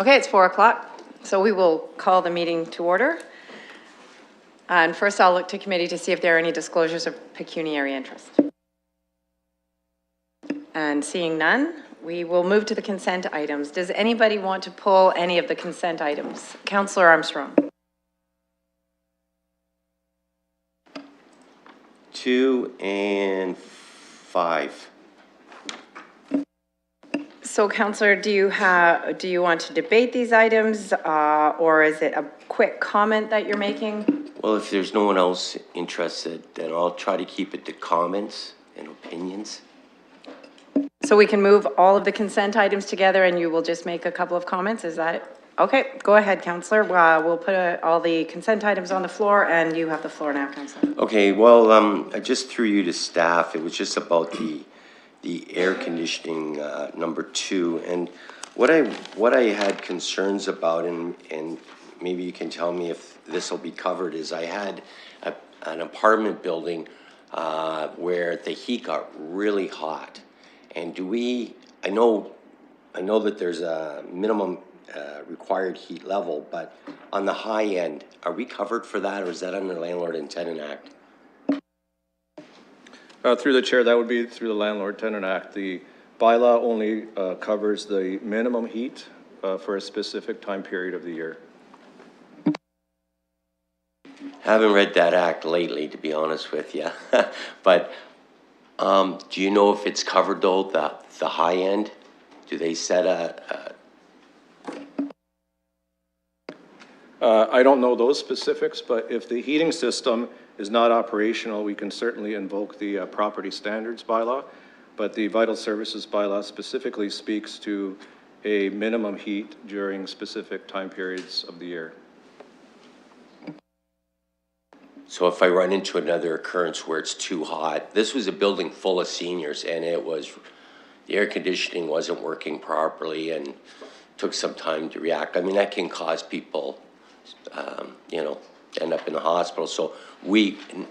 Okay, it's 4 o'clock, so we will call the meeting to order. And first, I'll look to committee to see if there are any disclosures of pecuniary interest. And seeing none, we will move to the consent items. Does anybody want to pull any of the consent items? Councillor Armstrong. 2 and 5. So, Councillor, do you want to debate these items, or is it a quick comment that you're making? Well, if there's no one else interested, then I'll try to keep it to comments and opinions. So we can move all of the consent items together and you will just make a couple of comments, is that it? Okay, go ahead, Councillor. We'll put all the consent items on the floor and you have the floor now, Councillor. Okay, well, I just threw you to staff. It was just about the air conditioning number 2, and what I had concerns about, and maybe you can tell me if this will be covered, is I had an apartment building where the heat got really hot, and I know that there's a minimum required heat level, but on the high end, are we covered for that, or is that under Landlord and Tenant Act? Through the chair, that would be through the Landlord Tenant Act. The bylaw only covers the minimum heat for a specific time period of the year. Haven't read that act lately, to be honest with you. But do you know if it's covered though, the high end? Do they set I don't know those specifics, but if the heating system is not operational, we can certainly invoke the property standards bylaw. But the vital services bylaw specifically speaks to a minimum heat during specific time periods of the year. So if I run into another occurrence where it's too hot, this was a building full of seniors, and the air conditioning wasn't working properly and took some time to react. I mean, that can cause people, end up in the hospital. So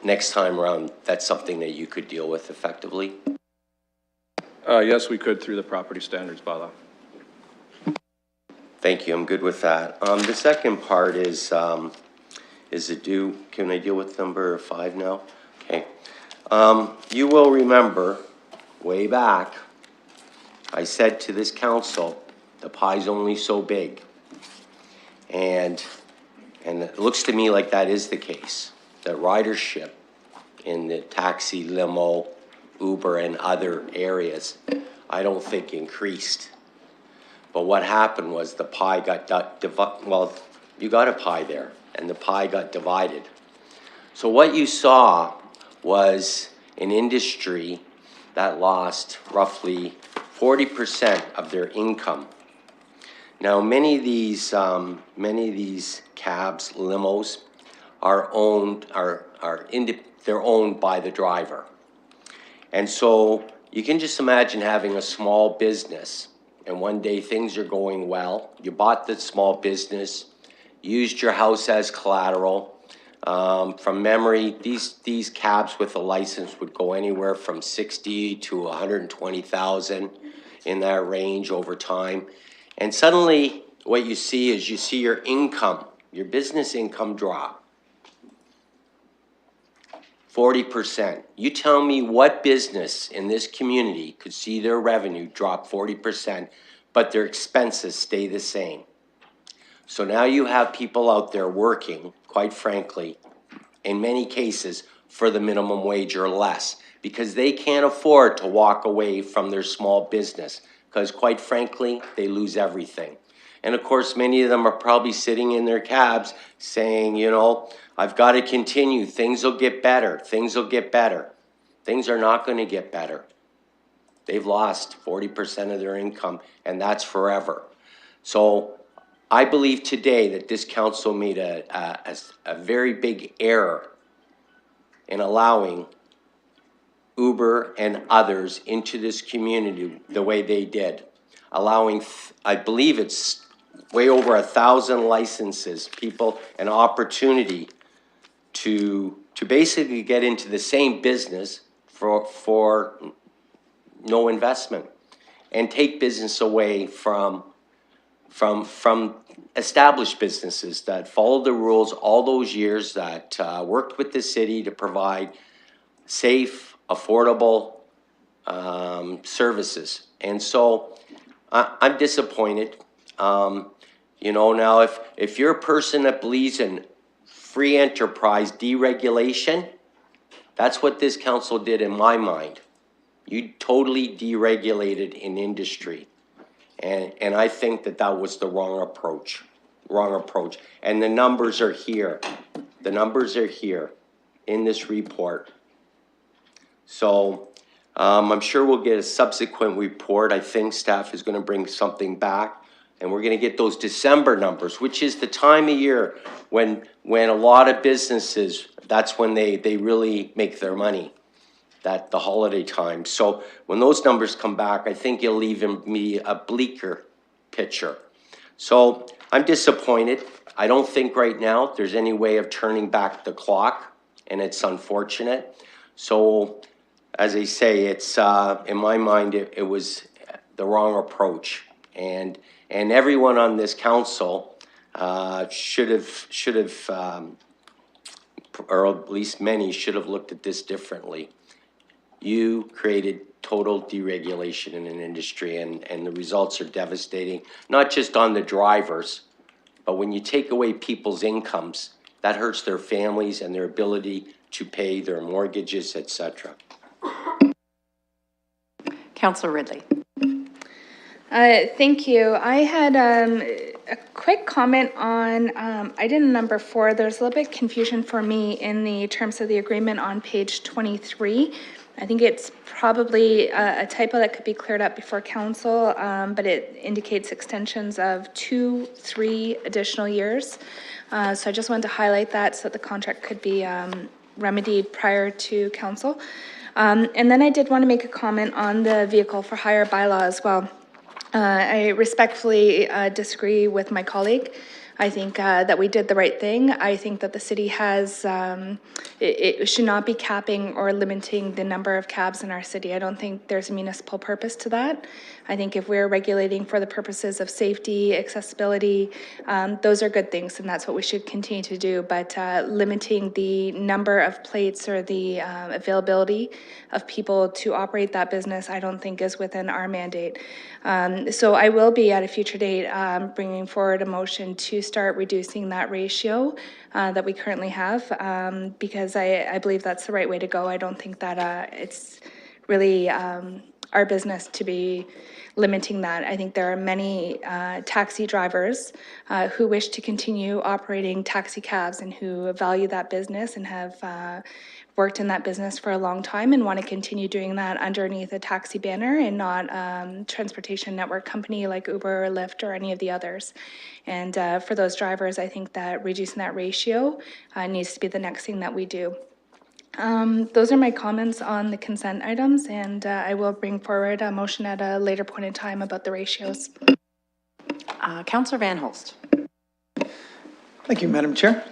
next time around, that's something that you could deal with effectively? Yes, we could through the property standards bylaw. Thank you, I'm good with that. The second part is can I deal with number 5 now? Okay. You will remember way back, I said to this council, the pie's only so big. And it looks to me like that is the case. The ridership in the taxi, limo, Uber, and other areas, I don't think increased. But what happened was the pie got divided. Well, you got a pie there, and the pie got divided. So what you saw was an industry that lost roughly 40% of their income. Now, many of these cabs, limos, they're owned by the driver. And so you can just imagine having a small business, and one day things are going well. You bought the small business, used your house as collateral. From memory, these cabs with a license would go anywhere from 60 to 120,000 in that range over time. And suddenly what you see is your income, your business income drop 40%. You tell me what business in this community could see their revenue drop 40%, but their expenses stay the same. So now you have people out there working, quite frankly, in many cases for the minimum wage or less, because they can't afford to walk away from their small business, because quite frankly, they lose everything. And of course, many of them are probably sitting in their cabs saying, I've got to continue. Things will get better. Things will get better. Things are not going to get better. They've lost 40% of their income, and that's forever. So I believe today that this council made a very big error in allowing Uber and others into this community the way they did. Allowing, I believe it's way over 1,000 licenses, people an opportunity to basically get into the same business for no investment, and take business away from from established businesses that followed the rules all those years, that worked with the city to provide safe, affordable services. And so I'm disappointed. You know, now if you're a person that believes in free enterprise deregulation, that's what this council did in my mind. You totally deregulated an industry. And I think that that was the wrong approach. And the numbers are here. The numbers are here in this report. So I'm sure we'll get a subsequent report. I think staff is going to bring something back, and we're going to get those December numbers, which is the time of year when a lot of businesses, that's when they really make their money, that the holiday time. So when those numbers come back, I think you'll leave me a bleaker picture. So I'm disappointed. I don't think right now there's any way of turning back the clock, and it's unfortunate. So as I say, it's in my mind, it was the wrong approach, and everyone on this council should have, or at least many should have looked at this differently. You created total deregulation in an industry, and the results are devastating, not just on the drivers, but when you take away people's incomes, that hurts their families and their ability to pay their mortgages, etc. Councillor Ridley. Thank you. I had a quick comment on item number 4. There's a little bit confusion for me in the terms of the agreement on page 23. I think it's probably a typo that could be cleared up before council, but it indicates extensions of 3 additional years. So I just wanted to highlight that so that the contract could be remedied prior to council. And then I did want to make a comment on the vehicle for hire bylaw as well. I respectfully disagree with my colleague. I think that we did the right thing. I think that the city has, it should not be capping or limiting the number of cabs in our city. I don't think there's a municipal purpose to that. I think if we're regulating for the purposes of safety, accessibility, those are good things, and that's what we should continue to do. But limiting the number of plates or the availability of people to operate that business, I don't think is within our mandate. So I will be at a future date bringing forward a motion to start reducing that ratio that we currently have, because I believe that's the right way to go. I don't think that it's really our business to be limiting that. I think there are many taxi drivers who wish to continue operating taxi cabs and who value that business and have worked in that business for a long time and want to continue doing that underneath a taxi banner and not transportation network company like Uber or Lyft or any of the others. And for those drivers, I think that reducing that ratio needs to be the next thing that we do. Those are my comments on the consent items, and I will bring forward a motion at a later point in time about the ratios. Councillor Van Holst. Thank you, Madam Chair.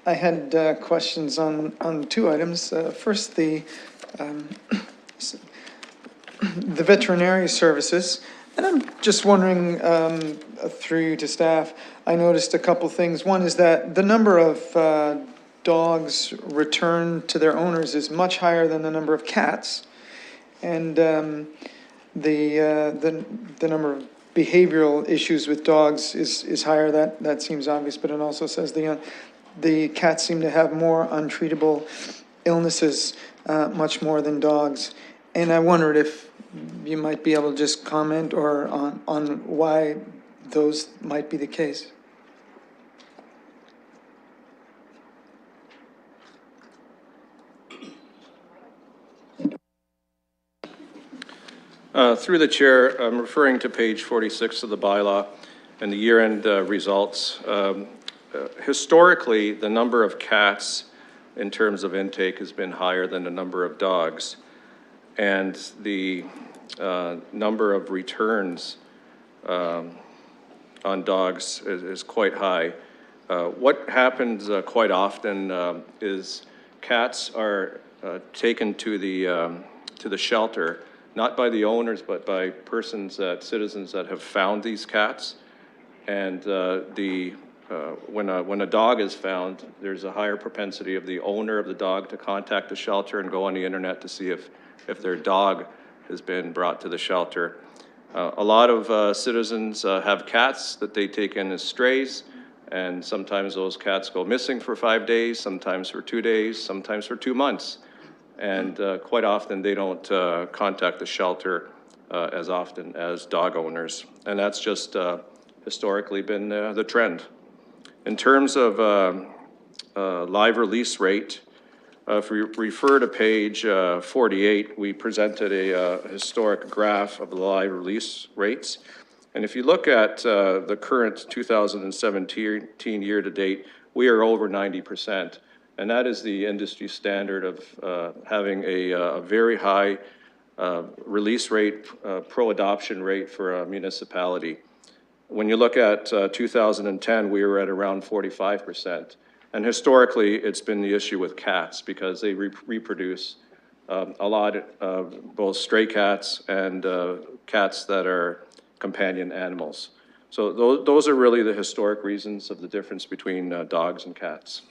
I had questions on 2 items. First, the veterinary services, and I'm just wondering, through you to staff, I noticed a couple things. One is that the number of dogs returned to their owners is much higher than the number of cats, and the number of behavioral issues with dogs is higher. That seems obvious, but it also says the cats seem to have more untreatable illnesses, much more than dogs. And I wondered if you might be able to just comment or on why those might be the case. Through the chair, I'm referring to page 46 of the bylaw and the year-end results. Historically, the number of cats in terms of intake has been higher than the number of dogs, and the number of returns on dogs is quite high. What happens quite often is cats are taken to the shelter, not by the owners, but by persons, citizens that have found these cats, And when a dog is found, there's a higher propensity of the owner of the dog to contact the shelter and go on the internet to see if their dog has been brought to the shelter. A lot of citizens have cats that they take in as strays, and sometimes those cats go missing for 5 days, sometimes for 2 days, sometimes for 2 months. And quite often they don't contact the shelter as often as dog owners. And that's just historically been the trend. In terms of live release rate, if we refer to page 48, we presented a historic graph of the live release rates. And if you look at the current 2017 year-to-date, we are over 90%. And that is the industry standard of having a very high release rate, pro-adoption rate for a municipality. When you look at 2010, we were at around 45%. And historically, it's been the issue with cats because they reproduce a lot of both stray cats and cats that are companion animals. So those are really the historic reasons of the difference between dogs and cats.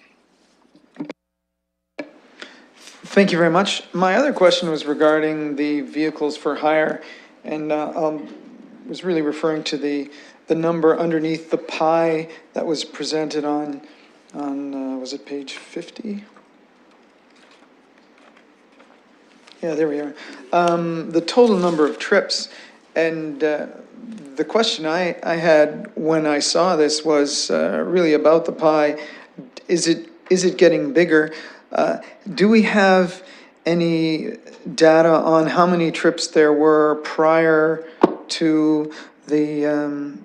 Thank you very much. My other question was regarding the vehicles for hire, and was really referring to the number underneath the pie that was presented on was it page 50? Yeah, there we are. The total number of trips, and the question I had when I saw this was really about the pie. Is it getting bigger? Do we have any data on how many trips there were prior to the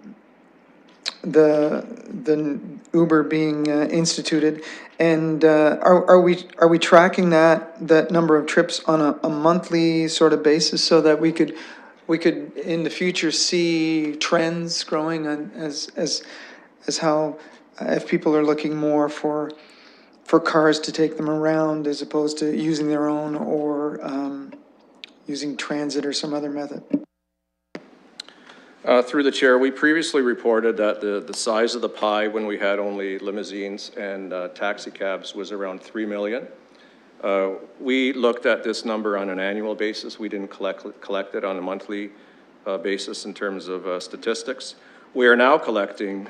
Uber being instituted, and are we tracking that number of trips on a monthly sort of basis so that we could in the future see trends growing as how if people are looking more for cars to take them around as opposed to using their own or using transit or some other method? Through the chair, we previously reported that the size of the pie when we had only limousines and taxi cabs was around 3 million. We looked at this number on an annual basis. We didn't collect it on a monthly basis in terms of statistics. We are now collecting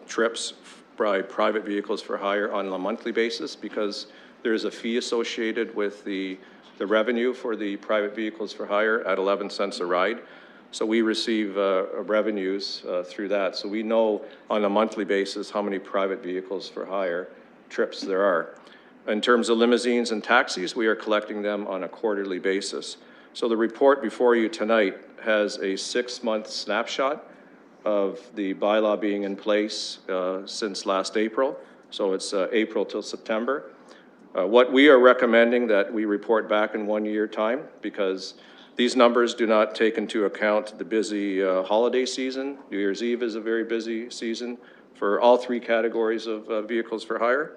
trips by private vehicles for hire on a monthly basis because there is a fee associated with the revenue for the private vehicles for hire at 11 cents a ride. So we receive revenues through that. So we know on a monthly basis how many private vehicles for hire trips there are. In terms of limousines and taxis, we are collecting them on a quarterly basis. So the report before you tonight has a 6-month snapshot of the bylaw being in place since last April. So it's April till September. What we are recommending that we report back in 1 year time, because these numbers do not take into account the busy holiday season. New Year's Eve is a very busy season for all 3 categories of vehicles for hire.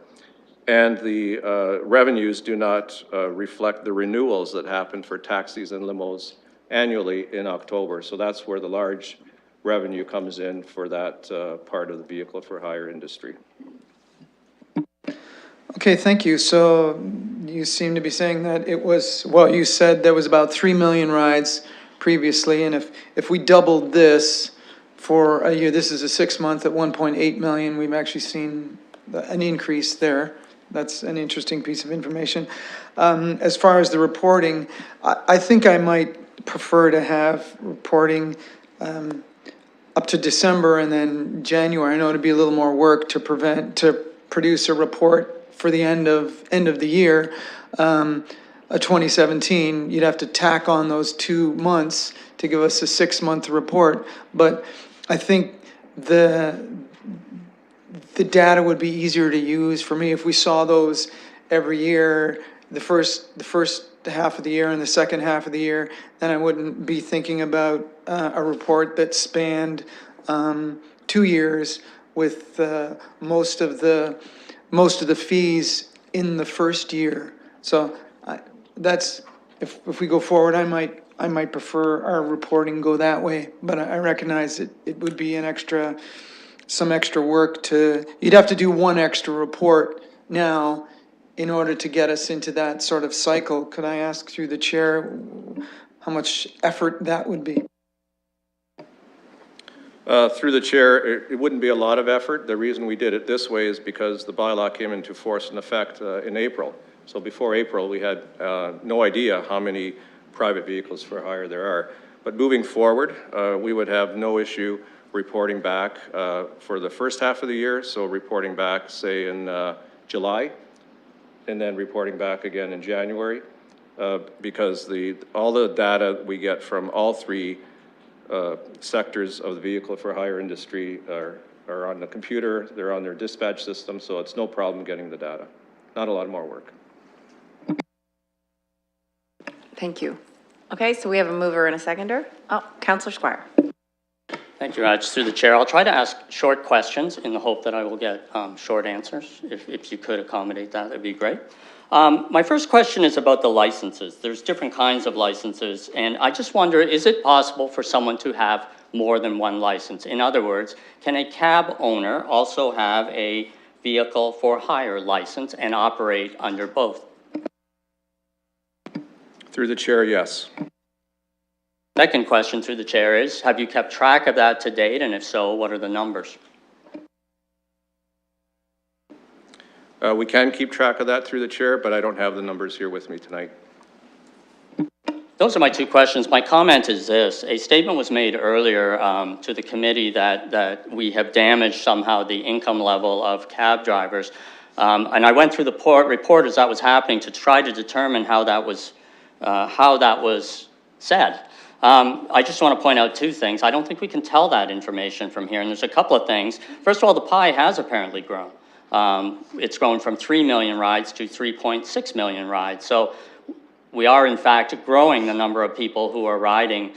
And the revenues do not reflect the renewals that happen for taxis and limos annually in October. So that's where the large revenue comes in for that part of the vehicle for hire industry. Okay, thank you. So you seem to be saying that it was, well, you said there was about 3 million rides previously, and if we doubled this for a year, this is a 6-month at 1.8 million, we've actually seen an increase there. That's an interesting piece of information. As far as the reporting, I think I might prefer to have reporting up to December and then January. I know it'd be a little more work to produce a report for the end of the year, 2017. You'd have to tack on those 2 months to give us a 6-month report. But I think the data would be easier to use for me if we saw those every year, the first half of the year and the second half of the year. Then I wouldn't be thinking about a report that spanned 2 years with most of the fees in the first year. So that's, if we go forward, I might prefer our reporting go that way, but I recognize it would be an extra some extra work you'd have to do one extra report now in order to get us into that sort of cycle. Could I ask through the chair how much effort that would be? Through the chair, it wouldn't be a lot of effort. The reason we did it this way is because the bylaw came into force and effect in April. So before April, we had no idea how many private vehicles for hire there are. But moving forward, we would have no issue reporting back for the first half of the year. So reporting back, say, in July, and then reporting back again in January, because all the data we get from all three sectors of the vehicle for hire industry are on the computer, they're on their dispatch system, so it's no problem getting the data. Not a lot more work. Thank you. Okay, so we have a mover and a seconder. Oh, Councillor Squire. Thank you, Raj. Through the chair, I'll try to ask short questions in the hope that I will get short answers. If you could accommodate that, that'd be great. My first question is about the licenses. There's different kinds of licenses, and I just wonder, is it possible for someone to have more than one license? In other words, can a cab owner also have a vehicle for hire license and operate under both? Through the chair, yes. Second question through the chair is, have you kept track of that to date, and if so, what are the numbers? We can keep track of that through the chair, but I don't have the numbers here with me tonight. Those are my two questions. My comment is this. A statement was made earlier to the committee that we have damaged somehow the income level of cab drivers. And I went through the report as that was happening to try to determine how that was said. I just want to point out two things. I don't think we can tell that information from here, and there's a couple of things. First of all, the pie has apparently grown. It's grown from 3 million rides to 3.6 million rides. So we are, in fact, growing the number of people who are riding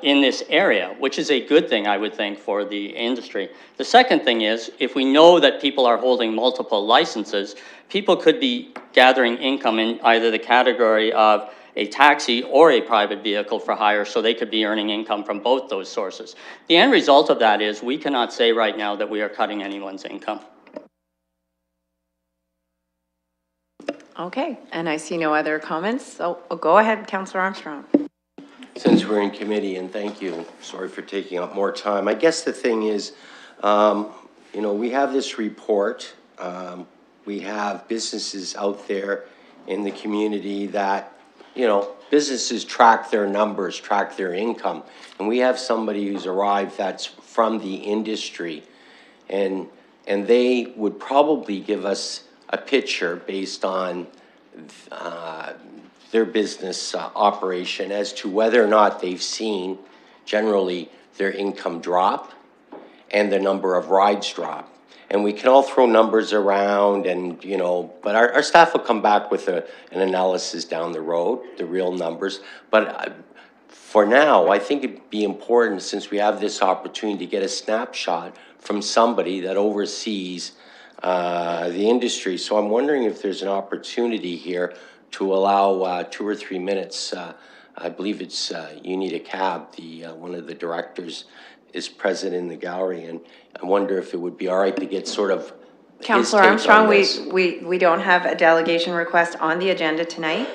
in this area, which is a good thing, I would think, for the industry. The second thing is, if we know that people are holding multiple licenses, people could be gathering income in either the category of a taxi or a private vehicle for hire, so they could be earning income from both those sources. The end result of that is we cannot say right now that we are cutting anyone's income. Okay, and I see no other comments, so go ahead, Councillor Armstrong. Since we're in committee, and thank you, sorry for taking up more time. I guess the thing is, you know, we have this report. We have businesses out there in the community that, you know, businesses track their numbers, track their income. And we have somebody who's arrived that's from the industry, and they would probably give us a picture based on their business operation as to whether or not they've seen generally their income drop and the number of rides drop. And we can all throw numbers around and, you know, but our staff will come back with an analysis down the road, the real numbers. But for now, I think it'd be important, since we have this opportunity, to get a snapshot from somebody that oversees the industry. So I'm wondering if there's an opportunity here to allow 2 or 3 minutes. I believe it's You Need a Cab, one of the directors is present in the gallery, and I wonder if it would be all right to get sort of Councillor Armstrong, we don't have a delegation request on the agenda tonight.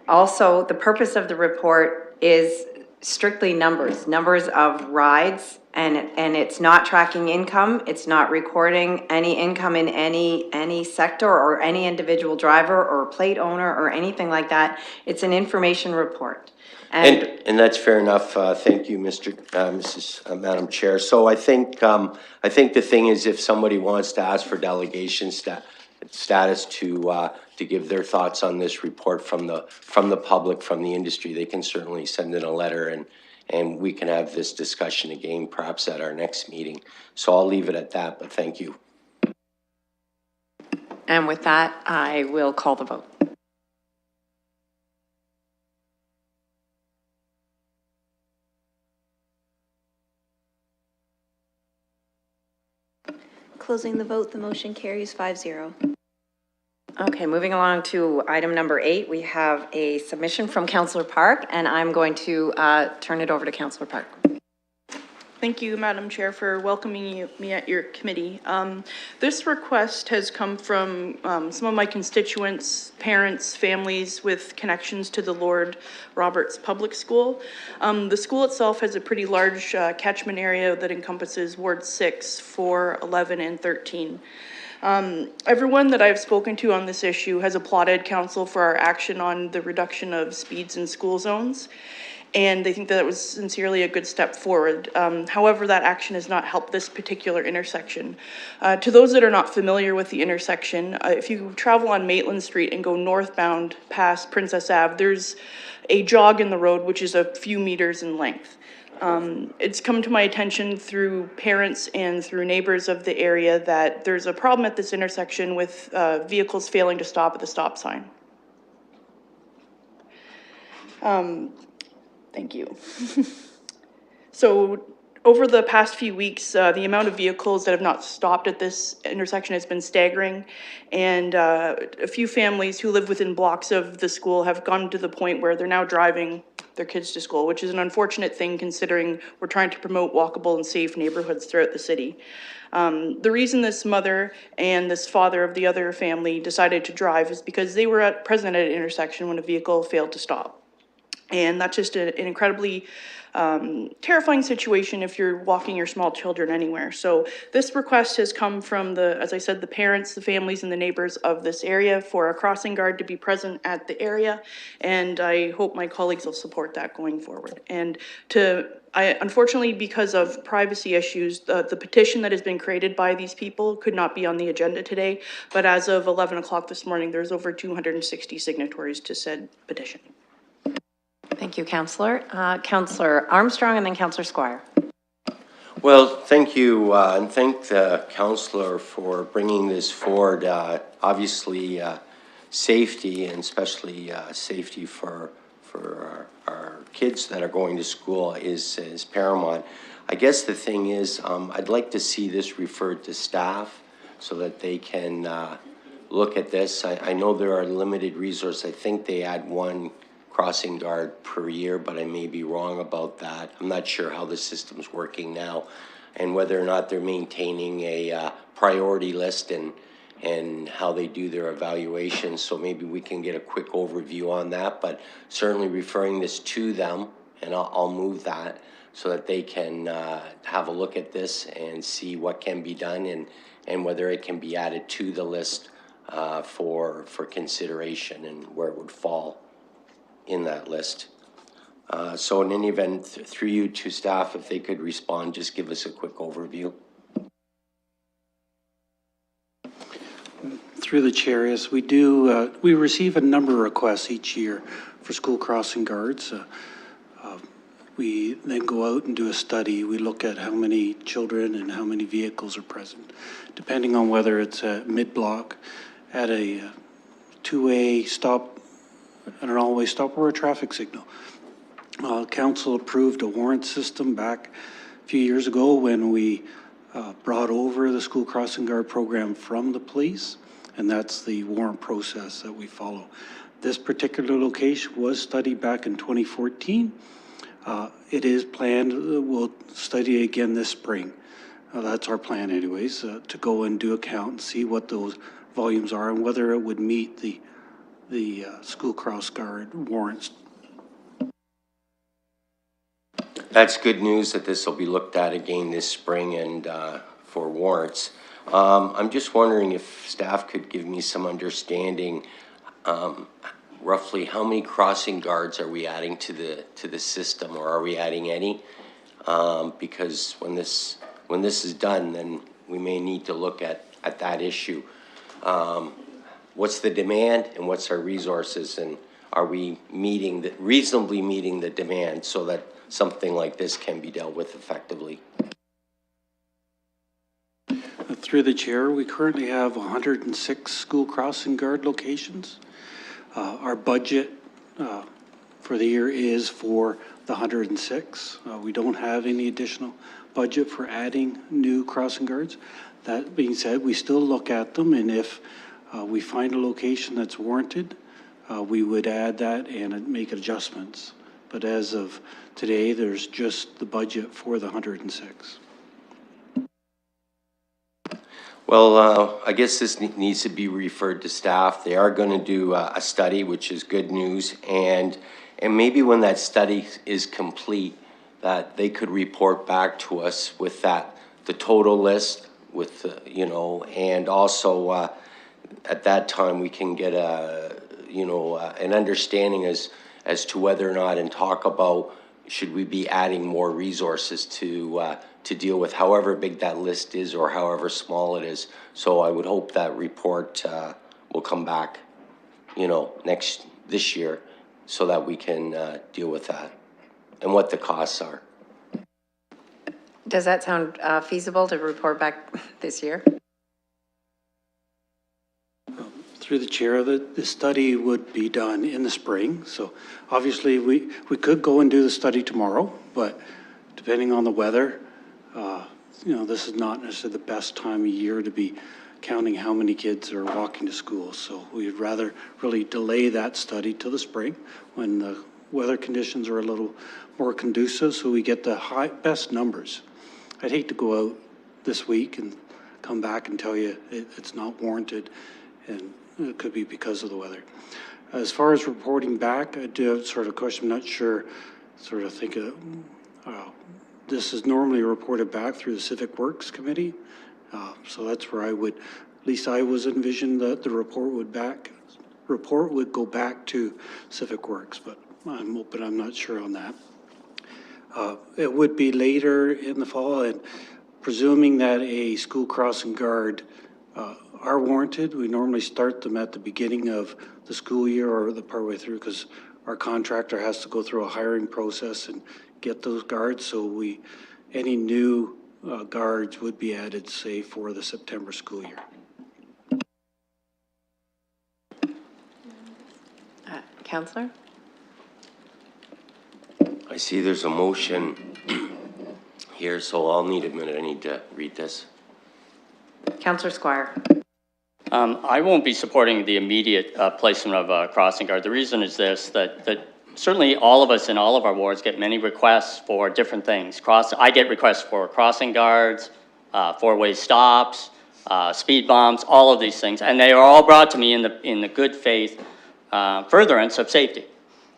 Also, the purpose of the report is strictly numbers of rides, and it's not tracking income. It's not recording any income in any sector or any individual driver or plate owner or anything like that. It's an information report. And that's fair enough. Thank you, Madam Chair. So I think the thing is, if somebody wants to ask for delegation status to give their thoughts on this report from the public, from the industry, they can certainly send in a letter, and we can have this discussion again, perhaps at our next meeting. So I'll leave it at that, but thank you. And with that, I will call the vote. Closing the vote, the motion carries 5-0. Okay, moving along to item number 8, we have a submission from Councillor Park, and I'm going to turn it over to Councillor Park. Thank you, Madam Chair, for welcoming me at your committee. This request has come from some of my constituents, parents, families with connections to the Lord Roberts Public School. The school itself has a pretty large catchment area that encompasses Ward 6, 4, 11, and 13. Everyone that I've spoken to on this issue has applauded council for our action on the reduction of speeds in school zones, and they think that was sincerely a good step forward. However, that action has not helped this particular intersection. To those that are not familiar with the intersection, if you travel on Maitland Street and go northbound past Princess Ave, there's a jog in the road which is a few meters in length. It's come to my attention through parents and through neighbors of the area that there's a problem at this intersection with vehicles failing to stop at the stop sign. Thank you. So over the past few weeks, the amount of vehicles that have not stopped at this intersection has been staggering. And a few families who live within blocks of the school have gone to the point where they're now driving their kids to school, which is an unfortunate thing considering we're trying to promote walkable and safe neighborhoods throughout the city. The reason this mother and this father of the other family decided to drive is because they were present at an intersection when a vehicle failed to stop. And that's just an incredibly terrifying situation if you're walking your small children anywhere. So this request has come from as I said, the parents, the families, and the neighbors of this area for a crossing guard to be present at the area. And I hope my colleagues will support that going forward. And unfortunately, because of privacy issues, the petition that has been created by these people could not be on the agenda today. But as of 11 o'clock this morning, there's over 260 signatories to said petition. Thank you, Councillor. Councillor Armstrong and then Councillor Squire. Well, thank you, and thank the councillor for bringing this forward. Obviously, safety, and especially safety for our kids that are going to school is paramount. I guess the thing is, I'd like to see this referred to staff so that they can look at this. I know there are limited resources. I think they add one crossing guard per year, but I may be wrong about that. I'm not sure how the system's working now and whether or not they're maintaining a priority list and how they do their evaluation. So maybe we can get a quick overview on that, but certainly referring this to them, and I'll move that so that they can have a look at this and see what can be done and whether it can be added to the list for consideration and where it would fall in that list. So in any event, through you to staff, if they could respond, just give us a quick overview. Through the chair, yes, we do. We receive a number of requests each year for school crossing guards. We then go out and do a study. We look at how many children and how many vehicles are present, depending on whether it's a mid-block, at a two-way stop, an all-way stop, or a traffic signal. Council approved a warrant system back a few years ago when we brought over the school crossing guard program from the police, and that's the warrant process that we follow. This particular location was studied back in 2014. It is planned, we'll study again this spring. That's our plan anyways, to go and do a count and see what those volumes are and whether it would meet the school cross guard warrants. That's good news that this will be looked at again this spring and for warrants. I'm just wondering if staff could give me some understanding, roughly how many crossing guards are we adding to the system, or are we adding any? Because when this is done, then we may need to look at that issue. What's the demand and what's our resources, and are we reasonably meeting the demand so that something like this can be dealt with effectively? Through the chair, we currently have 106 school crossing guard locations. Our budget for the year is for the 106. We don't have any additional budget for adding new crossing guards. That being said, we still look at them, and if we find a location that's warranted, we would add that and make adjustments. but as of today, there's just the budget for the 106. Well, I guess this needs to be referred to staff. They are going to do a study, which is good news, and maybe when that study is complete, that they could report back to us with the total list, with you know, and also at that time we can get an understanding as to whether or not, and talk about should we be adding more resources to deal with however big that list is or however small it is. So I would hope that report will come back, you know, this year, so that we can deal with that and what the costs are. Does that sound feasible to report back this year? Through the chair, the study would be done in the spring. So obviously we could go and do the study tomorrow, but depending on the weather, you know, this is not necessarily the best time of year to be counting how many kids are walking to school. So we'd rather really delay that study till the spring when the weather conditions are a little more conducive, so we get the best numbers. I'd hate to go out this week and come back and tell you it's not warranted, and it could be because of the weather. As far as reporting back, I do have sort of a question. I'm not sure, sort of think of, this is normally reported back through the Civic Works Committee. So that's where I would, at least I was envisioned that the report would go back to Civic Works, but I'm open, I'm not sure on that. It would be later in the fall, and presuming that a school crossing guard are warranted, we normally start them at the beginning of the school year or the partway through, because our contractor has to go through a hiring process and get those guards. So any new guards would be added, say, for the September school year. Councillor? I see there's a motion here, so I'll need a minute. I need to read this. Councillor Squire. I won't be supporting the immediate placement of a crossing guard. The reason is this, that certainly all of us in all of our wards get many requests for different things. I get requests for crossing guards, four-way stops, speed bumps, all of these things, and they are all brought to me in the good faith furtherance of safety.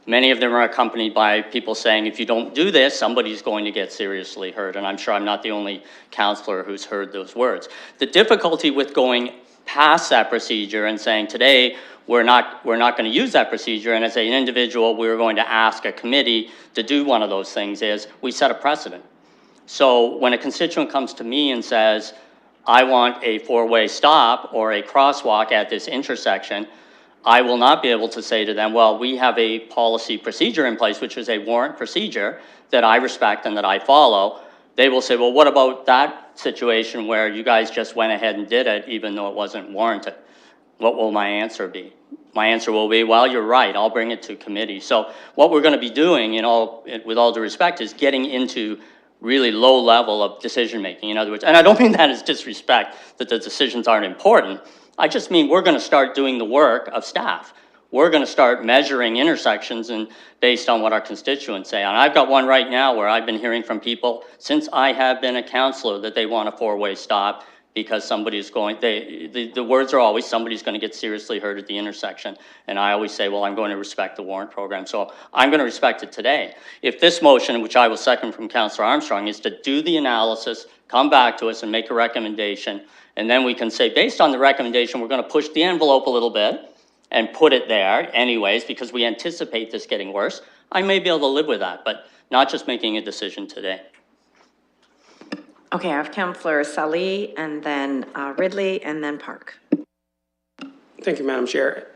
Many of them are accompanied by people saying, if you don't do this, somebody's going to get seriously hurt. And I'm sure I'm not the only councillor who's heard those words. The difficulty with going past that procedure and saying, today, we're not going to use that procedure, and as an individual, we're going to ask a committee to do one of those things, is we set a precedent. So when a constituent comes to me and says, I want a four-way stop or a crosswalk at this intersection, I will not be able to say to them, well, we have a policy procedure in place, which is a warrant procedure that I respect and that I follow. They will say, well, what about that situation where you guys just went ahead and did it even though it wasn't warranted? What will my answer be? My answer will be, well, you're right, I'll bring it to committee. So what we're going to be doing, with all due respect, is getting into really low level of decision making. In other words, and I don't mean that as disrespect, that the decisions aren't important. I just mean we're going to start doing the work of staff. We're going to start measuring intersections and based on what our constituents say. And I've got one right now where I've been hearing from people since I have been a councillor that they want a four-way stop because somebody's going, the words are always somebody's going to get seriously hurt at the intersection. And I always say, well, I'm going to respect the warrant program. So I'm going to respect it today. If this motion, which I will second from Councillor Armstrong, is to do the analysis, come back to us and make a recommendation, and then we can say, based on the recommendation, we're going to push the envelope a little bit and put it there anyways, because we anticipate this getting worse. I may be able to live with that, but not just making a decision today. Okay, I have Councillor Salih, and then Ridley, and then Park. Thank you, Madam Chair.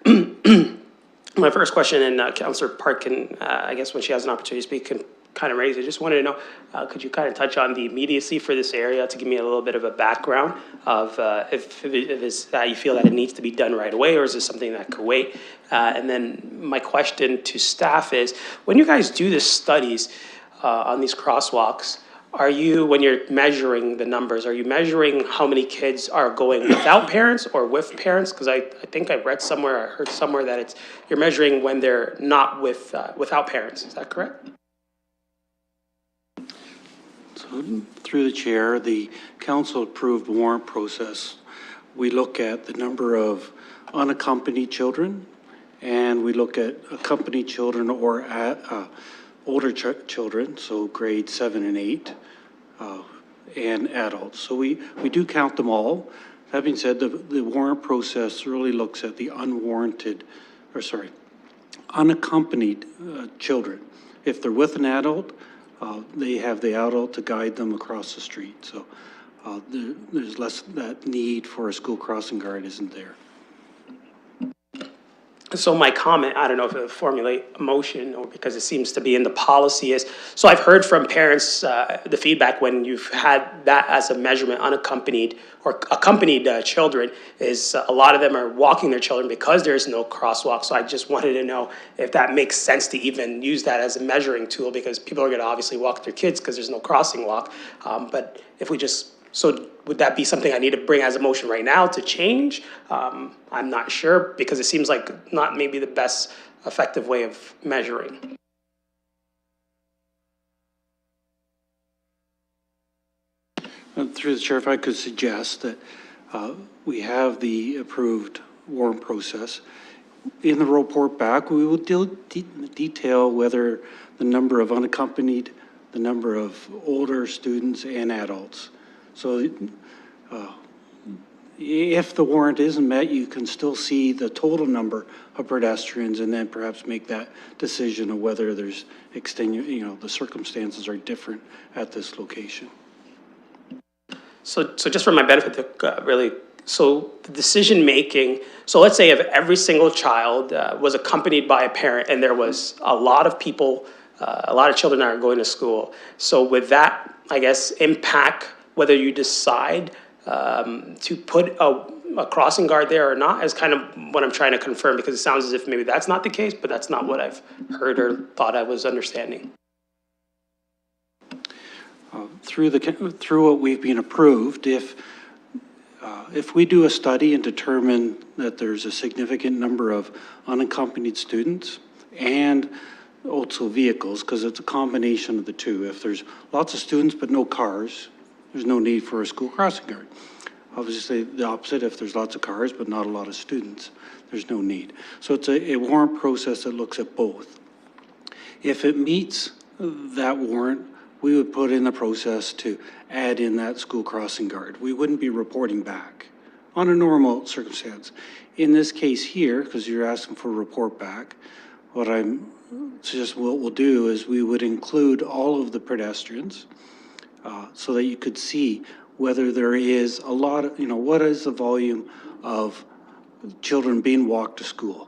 My first question, and Councillor Park can, I guess when she has an opportunity to speak, can kind of raise it. Just wanted to know, could you kind of touch on the immediacy for this area to give me a little bit of a background of if it's that you feel that it needs to be done right away, or is this something that could wait? And then my question to staff is, when you guys do the studies on these crosswalks, are you, when you're measuring the numbers, are you measuring how many kids are going without parents or with parents? Because I think I read somewhere, I heard somewhere that you're measuring when they're not without parents. Is that correct? So, through the chair, the council-approved warrant process, we look at the number of unaccompanied children, and we look at accompanied children or older children, so grade 7 and 8, and adults. So we do count them all. That being said, the warrant process really looks at the unaccompanied children. If they're with an adult, they have the adult to guide them across the street. So there's less, that need for a school crossing guard isn't there. So my comment, I don't know if it would formulate a motion or because it seems to be in the policy is, so I've heard from parents, the feedback when you've had that as a measurement, unaccompanied or accompanied children, is a lot of them are walking their children because there's no crosswalk. So I just wanted to know if that makes sense to even use that as a measuring tool, because people are going to obviously walk their kids because there's no crossing walk. But if we just, so would that be something I need to bring as a motion right now to change? I'm not sure, because it seems like not maybe the best effective way of measuring. Through the chair, if I could suggest that we have the approved warrant process. In the report back, we will detail whether the number of unaccompanied, the number of older students and adults. So if the warrant isn't met, you can still see the total number of pedestrians and then perhaps make that decision of whether there's the circumstances are different at this location. So just for my benefit, so the decision making, so let's say if every single child was accompanied by a parent and there was a lot of people, a lot of children that are going to school. So would that, I guess, impact whether you decide to put a crossing guard there or not, is kind of what I'm trying to confirm, because it sounds as if maybe that's not the case, but that's not what I've heard or thought I was understanding. Through what we've been approved, if we do a study and determine that there's a significant number of unaccompanied students and also vehicles, because it's a combination of the two. If there's lots of students but no cars, there's no need for a school crossing guard. Obviously, the opposite, if there's lots of cars but not a lot of students, there's no need. So it's a warrant process that looks at both. If it meets that warrant, we would put in the process to add in that school crossing guard. We wouldn't be reporting back on a normal circumstance. In this case here, because you're asking for a report back, what we'll do is we would include all of the pedestrians so that you could see whether there is a lot of, what is the volume of children being walked to school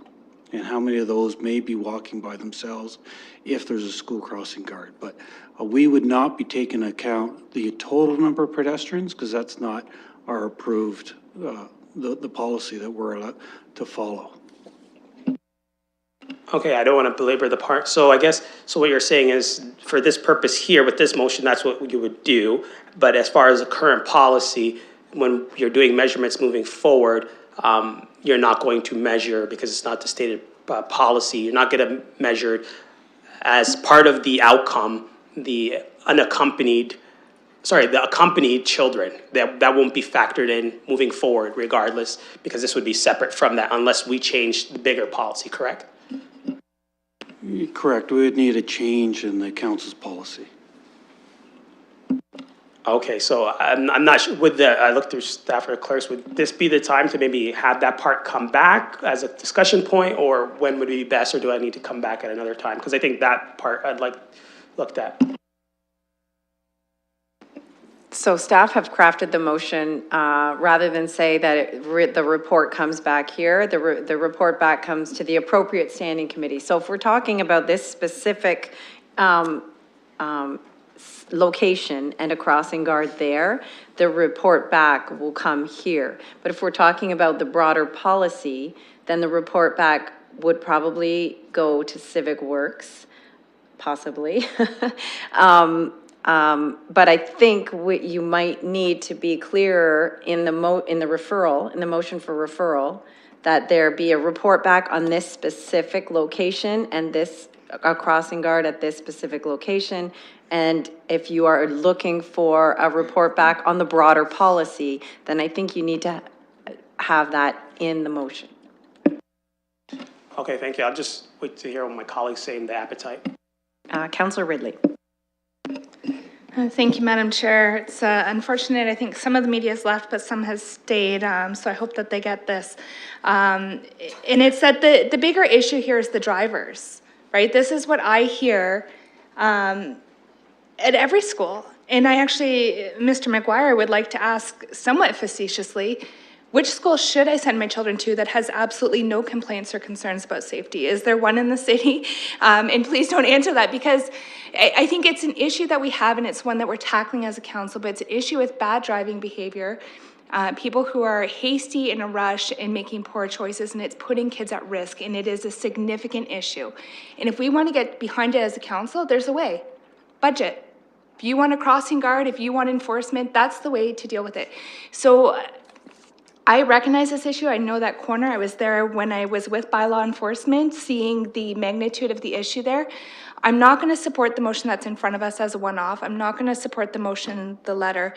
and how many of those may be walking by themselves if there's a school crossing guard. But we would not be taking into account the total number of pedestrians, because that's not our approved, the policy that we're allowed to follow. Okay, I don't want to belabor the part. So I guess, so what you're saying is for this purpose here with this motion, that's what you would do. But as far as the current policy, when you're doing measurements moving forward, you're not going to measure, because it's not the stated policy, you're not going to measure as part of the outcome, the accompanied children. That won't be factored in moving forward regardless, because this would be separate from that unless we change the bigger policy, correct? Correct. We would need a change in the council's policy. Okay, so I'm not sure, I looked through staff or clerks, would this be the time to maybe have that part come back as a discussion point, or when would it be best, or do I need to come back at another time? Because I think that part I'd like looked at. So staff have crafted the motion, rather than say that the report comes back here, the report back comes to the appropriate standing committee. So if we're talking about this specific location and a crossing guard there, the report back will come here. But if we're talking about the broader policy, then the report back would probably go to Civic Works, possibly. But I think what you might need to be clearer in the referral, in the motion for referral, that there be a report back on this specific location and this, a crossing guard at this specific location. And if you are looking for a report back on the broader policy, then I think you need to have that in the motion. Okay, thank you. I'll just wait to hear what my colleagues say in the appetite. Councillor Ridley. Thank you, Madam Chair. It's unfortunate, I think some of the media has left, but some has stayed, so I hope that they get this. And it's that the bigger issue here is the drivers, right? This is what I hear at every school. And I actually, Mr. McGuire, would like to ask somewhat facetiously, which school should I send my children to that has absolutely no complaints or concerns about safety? Is there one in the city? And please don't answer that, because I think it's an issue that we have, and it's one that we're tackling as a council, but it's an issue with bad driving behavior, people who are hasty in a rush and making poor choices, and it's putting kids at risk, and it is a significant issue. And if we want to get behind it as a council, there's a way. Budget. If you want a crossing guard, if you want enforcement, that's the way to deal with it. So I recognize this issue. I know that corner. I was there when I was with bylaw enforcement, seeing the magnitude of the issue there. I'm not going to support the motion that's in front of us as a one-off. I'm not going to support the motion, the letter.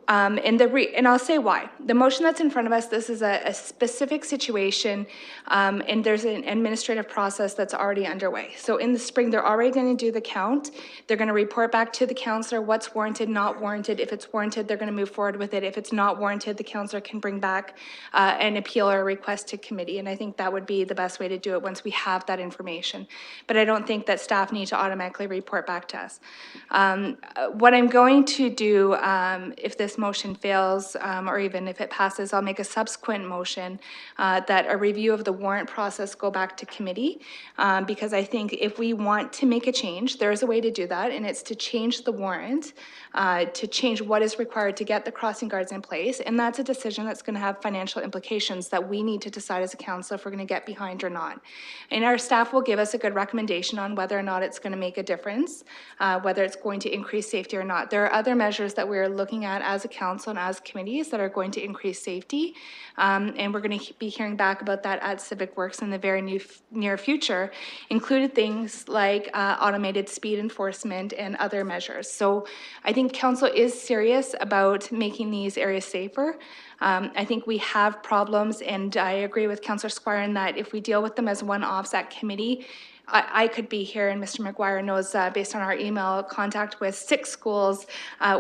And I'll say why. The motion that's in front of us, this is a specific situation, and there's an administrative process that's already underway. So in the spring, they're already going to do the count. They're going to report back to the councillor what's warranted, not warranted. If it's warranted, they're going to move forward with it. If it's not warranted, the councillor can bring back an appeal or a request to committee. And I think that would be the best way to do it once we have that information. But I don't think that staff need to automatically report back to us. What I'm going to do, if this motion fails, or even if it passes, I'll make a subsequent motion that a review of the warrant process go back to committee, because I think if we want to make a change, there is a way to do that, and it's to change the warrant, to change what is required to get the crossing guards in place, and that's a decision that's going to have financial implications that we need to decide as a council if we're going to get behind or not. And our staff will give us a good recommendation on whether or not it's going to make a difference, whether it's going to increase safety or not. There are other measures that we're looking at as a council and as committees that are going to increase safety, and we're going to be hearing back about that at Civic Works in the very near future, included things like automated speed enforcement and other measures. So I think council is serious about making these areas safer. I think we have problems, and I agree with Councillor Squire in that if we deal with them as one-offs at committee, I could be here, and Mr. McGuire knows, based on our email contact with 6 schools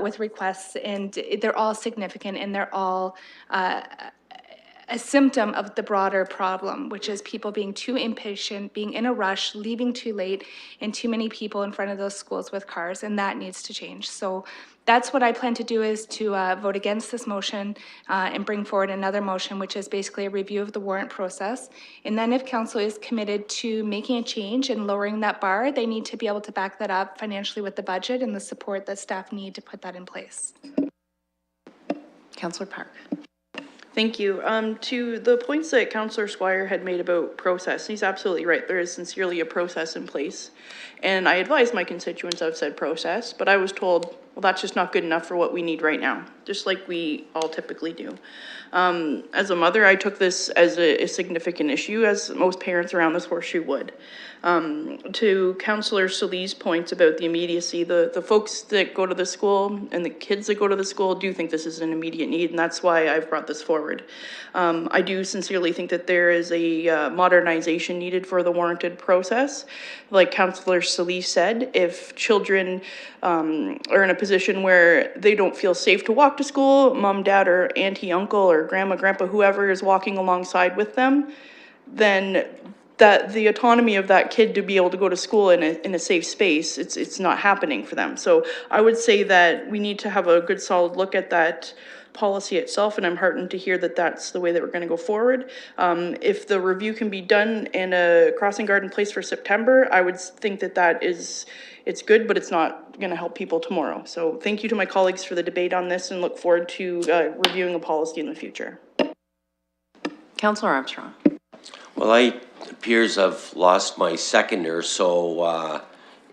with requests, and they're all significant, and they're all a symptom of the broader problem, which is people being too impatient, being in a rush, leaving too late, and too many people in front of those schools with cars, and that needs to change. So that's what I plan to do, is to vote against this motion and bring forward another motion, which is basically a review of the warrant process. And then if council is committed to making a change and lowering that bar, they need to be able to back that up financially with the budget and the support that staff need to put that in place. Councillor Park. Thank you. To the points that Councillor Squire had made about process, he's absolutely right. There is sincerely a process in place. And I advised my constituents of said process, but I was told, well, that's just not good enough for what we need right now, just like we all typically do. As a mother, I took this as a significant issue, as most parents around this horseshoe would. To Councillor Solis' points about the immediacy, the folks that go to the school and the kids that go to the school do think this is an immediate need, and that's why I've brought this forward. I do sincerely think that there is a modernization needed for the warranted process. Like Councillor Solis said, if children are in a position where they don't feel safe to walk to school, mom, dad, or auntie, uncle, or grandma, grandpa, whoever is walking alongside with them, then that the autonomy of that kid to be able to go to school in a safe space, it's not happening for them. So I would say that we need to have a good solid look at that policy itself, and I'm heartened to hear that that's the way that we're going to go forward. If the review can be done and a crossing guard in place for September, I would think that it's good, but it's not going to help people tomorrow. So thank you to my colleagues for the debate on this, and look forward to reviewing a policy in the future. Councillor Armstrong. Well, I appears I've lost my seconder, so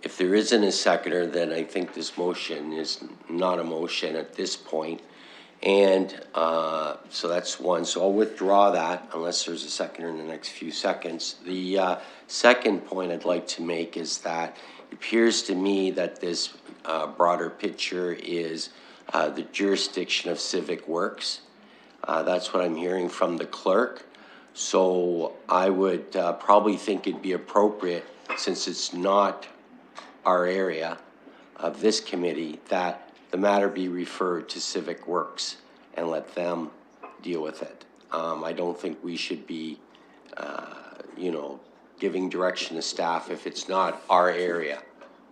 If there isn't a seconder, then I think this motion is not a motion at this point. And so that's one. So I'll withdraw that unless there's a seconder in the next few seconds. The second point I'd like to make is that it appears to me that this broader picture is the jurisdiction of Civic Works. That's what I'm hearing from the clerk. So I would probably think it'd be appropriate, since it's not our area of this committee, that the matter be referred to Civic Works and let them deal with it. I don't think we should be, giving direction to staff if it's not our area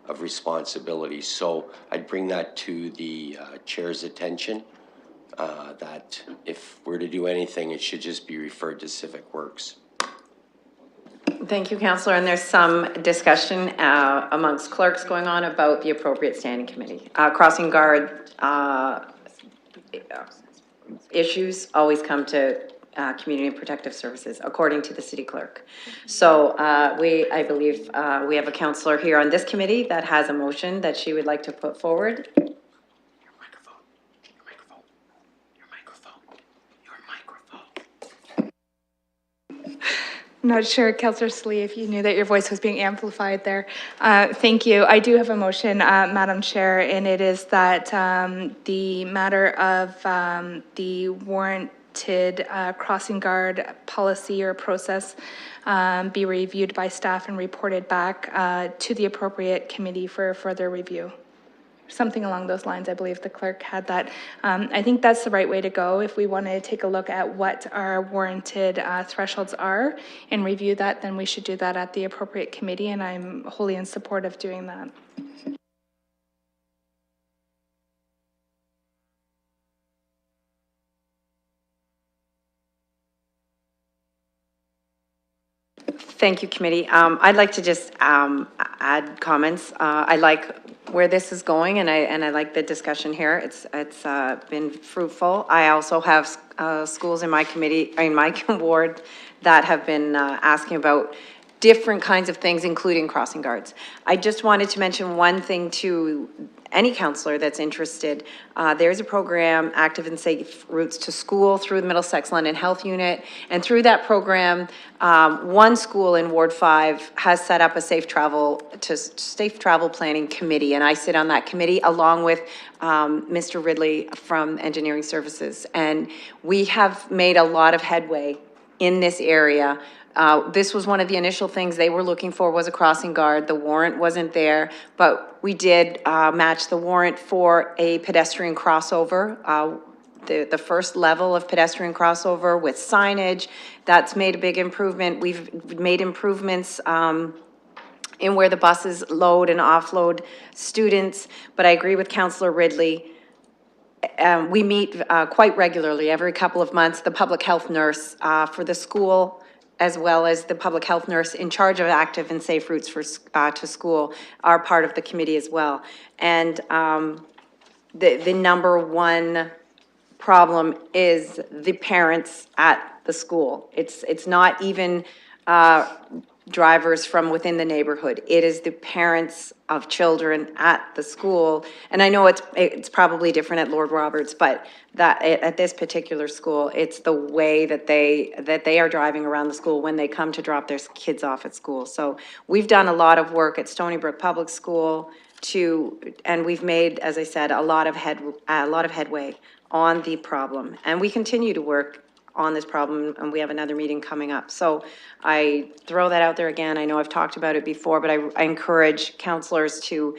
of responsibility. So I'd bring that to the chair's attention, that if we're to do anything, it should just be referred to Civic Works. Thank you, Councillor. And there's some discussion amongst clerks going on about the appropriate standing committee. Crossing guard issues always come to Community and Protective Services, according to the city clerk. So I believe we have a councillor here on this committee that has a motion that she would like to put forward. Not sure, Councillor Slee, if you knew that your voice was being amplified there. Thank you. I do have a motion, Madam Chair, and it is that the matter of the warranted crossing guard policy or process be reviewed by staff and reported back to the appropriate committee for further review. Something along those lines. I believe the clerk had that. I think that's the right way to go. If we want to take a look at what our warranted thresholds are and review that, then we should do that at the appropriate committee, and I'm wholly in support of doing that. Thank you, committee. I'd like to just add comments. I like where this is going, and I like the discussion here. It's been fruitful. I also have schools in my committee, in my ward, that have been asking about different kinds of things, including crossing guards. I just wanted to mention one thing to any counselor that's interested. There's a program, Active and Safe Routes to School, through the Middlesex London Health Unit. And through that program, one school in Ward 5 has set up a safe travel planning committee. And I sit on that committee along with Mr. Ridley from Engineering Services. And we have made a lot of headway in this area. This was one of the initial things they were looking for, was a crossing guard. The warrant wasn't there, but we did match the warrant for a pedestrian crossover, the first level of pedestrian crossover with signage. That's made a big improvement. We've made improvements in where the buses load and offload students, but I agree with Councillor Ridley. We meet quite regularly, every couple of months. The public health nurse for the school, as well as the public health nurse in charge of Active and Safe Routes to School, are part of the committee as well. And the number one problem is the parents at the school. It's not even drivers from within the neighborhood. It is the parents of children at the school. And I know it's probably different at Lord Roberts, but that at this particular school, it's the way that they are driving around the school when they come to drop their kids off at school. So we've done a lot of work at Stony Brook Public School and we've made, as I said, a lot of headway on the problem. And we continue to work on this problem, and we have another meeting coming up. So I throw that out there again. I know I've talked about it before, but I encourage counselors to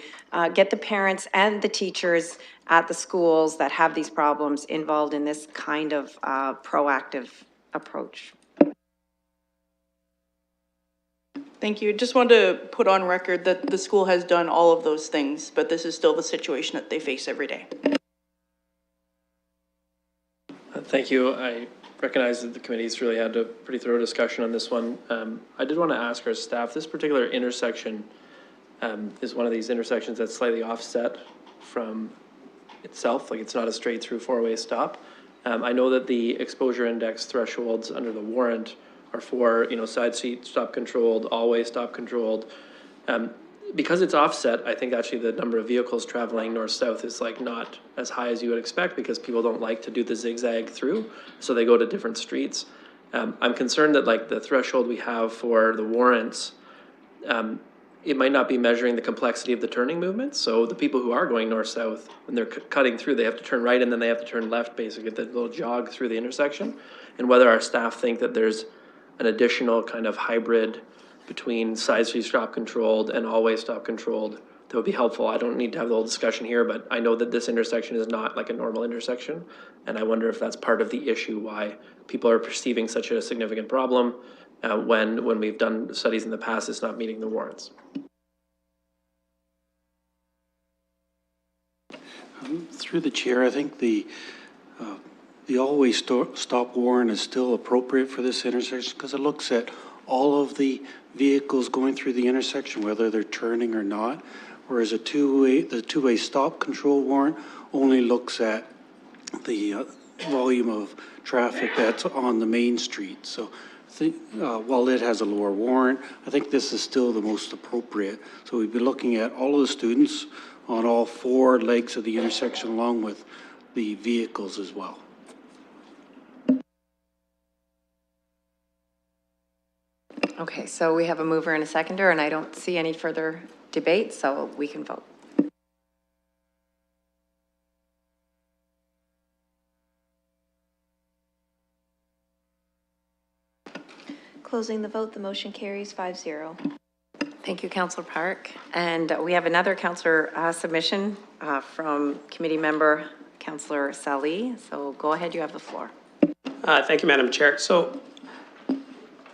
get the parents and the teachers at the schools that have these problems involved in this kind of proactive approach. Thank you. Just wanted to put on record that the school has done all of those things, but this is still the situation that they face every day. Thank you. I recognize that the committee's really had a pretty thorough discussion on this one. I did want to ask our staff, this particular intersection is one of these intersections that's slightly offset from itself, like it's not a straight through four-way stop. I know that the exposure index thresholds under the warrant are for, side seat stop controlled, all-way stop controlled. because it's offset, I think actually the number of vehicles traveling north-south is like not as high as you would expect because people don't like to do the zigzag through, so they go to different streets. I'm concerned that like the threshold we have for the warrants, it might not be measuring the complexity of the turning movements. So the people who are going north-south, when they're cutting through, they have to turn right and then they have to turn left, basically, the little jog through the intersection. And whether our staff think that there's an additional kind of hybrid between side-street stop controlled and all-way stop controlled that would be helpful. I don't need to have the whole discussion here, but I know that this intersection is not like a normal intersection. And I wonder if that's part of the issue why people are perceiving such a significant problem when we've done studies in the past, it's not meeting the warrants. Through the chair, I think the always stop warrant is still appropriate for this intersection because it looks at all of the vehicles going through the intersection, whether they're turning or not, whereas the two-way stop control warrant only looks at the volume of traffic that's on the main street. So I think while it has a lower warrant, I think this is still the most appropriate. So we'd be looking at all of the students on all four legs of the intersection along with the vehicles as well. Okay, so we have a mover and a seconder, and I don't see any further debate, so we can vote. Closing the vote, the motion carries 5-0. Thank you, Councillor Park. And we have another councillor submission from committee member Councillor Sali. So go ahead, you have the floor. Thank you, Madam Chair. So,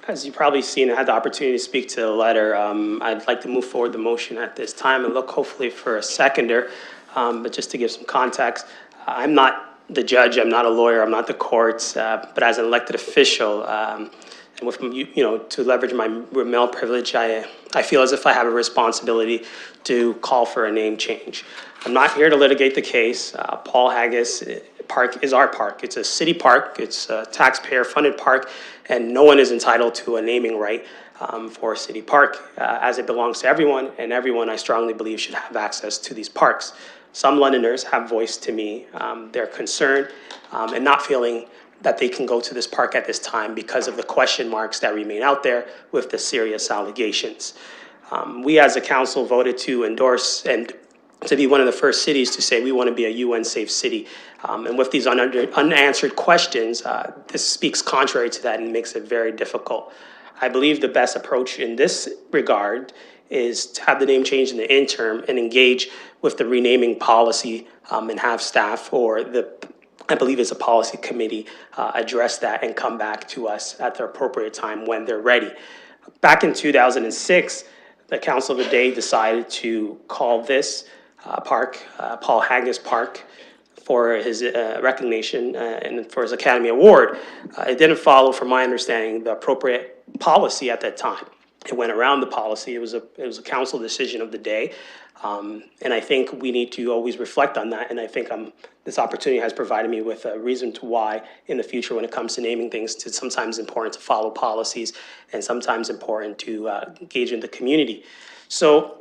as you've probably seen, I had the opportunity to speak to the letter. I'd like to move forward the motion at this time and look hopefully for a seconder. But just to give some context, I'm not the judge, I'm not a lawyer, I'm not the courts, but as an elected official, and with, to leverage my male privilege, I feel as if I have a responsibility to call for a name change. I'm not here to litigate the case. Paul Haggis Park is our park. It's a city park. It's a taxpayer-funded park, and no one is entitled to a naming right for a city park, as it belongs to everyone, and everyone, I strongly believe, should have access to these parks. Some Londoners have voiced to me their concern and not feeling that they can go to this park at this time because of the question marks that remain out there with the serious allegations. We as a council voted to endorse and to be one of the first cities to say we want to be a UN safe city. And with these unanswered questions, this speaks contrary to that and makes it very difficult. I believe the best approach in this regard is to have the name change in the interim and engage with the renaming policy and have staff or I believe it's a policy committee, address that and come back to us at the appropriate time when they're ready. Back in 2006, the Council of the Day decided to call this park, Paul Haggis Park, for his recognition and for his Academy Award. It didn't follow, from my understanding, the appropriate policy at that time. It went around the policy. It was a council decision of the day. And I think we need to always reflect on that. And I think this opportunity has provided me with a reason to why in the future when it comes to naming things, it's sometimes important to follow policies and sometimes important to engage in the community. So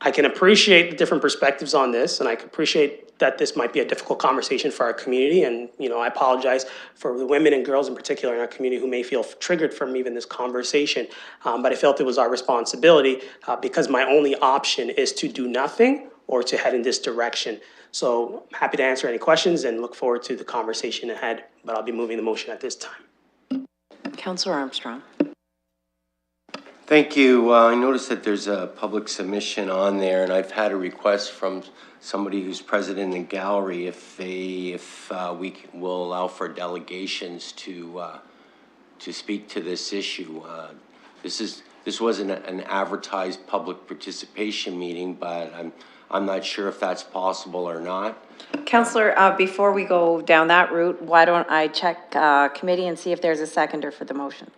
I can appreciate the different perspectives on this, and I can appreciate that this might be a difficult conversation for our community. And, I apologize for the women and girls in particular in our community who may feel triggered from even this conversation. But I felt it was our responsibility because my only option is to do nothing or to head in this direction. So I'm happy to answer any questions and look forward to the conversation ahead, but I'll be moving the motion at this time. Councillor Armstrong. Thank you. I noticed that there's a public submission on there, and I've had a request from somebody who's president in gallery if we will allow for delegations to speak to this issue. This wasn't an advertised public participation meeting, but I'm not sure if that's possible or not. Councillor, before we go down that route, why don't I check committee and see if there's a seconder for the motion?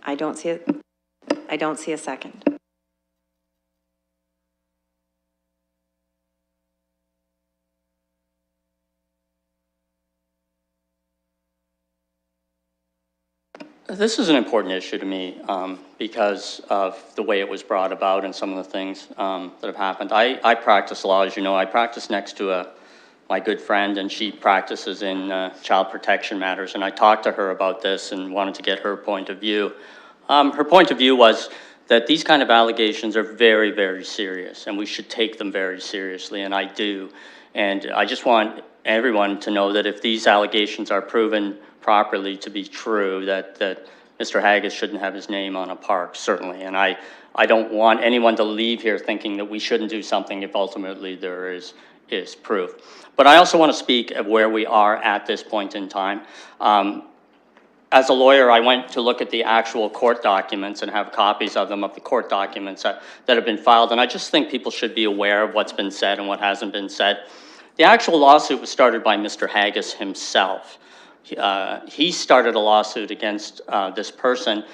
I don't see it. I don't see a second. This is an important issue to me because of the way it was brought about and some of the things that have happened. I practice law, as you know. I practice next to my good friend, and she practices in child protection matters. And I talked to her about this and wanted to get her point of view. Her point of view was that these kind of allegations are very, very serious, and we should take them very seriously, and I do. And I just want everyone to know that if these allegations are proven properly to be true, that Mr. Haggis shouldn't have his name on a park, certainly. And I don't want anyone to leave here thinking that we shouldn't do something if ultimately there is proof. But I also want to speak of where we are at this point in time. As a lawyer, I went to look at the actual court documents and have copies of them, of the court documents that have been filed. And I just think people should be aware of what's been said and what hasn't been said. The actual lawsuit was started by Mr. Haggis himself. He started a lawsuit against this person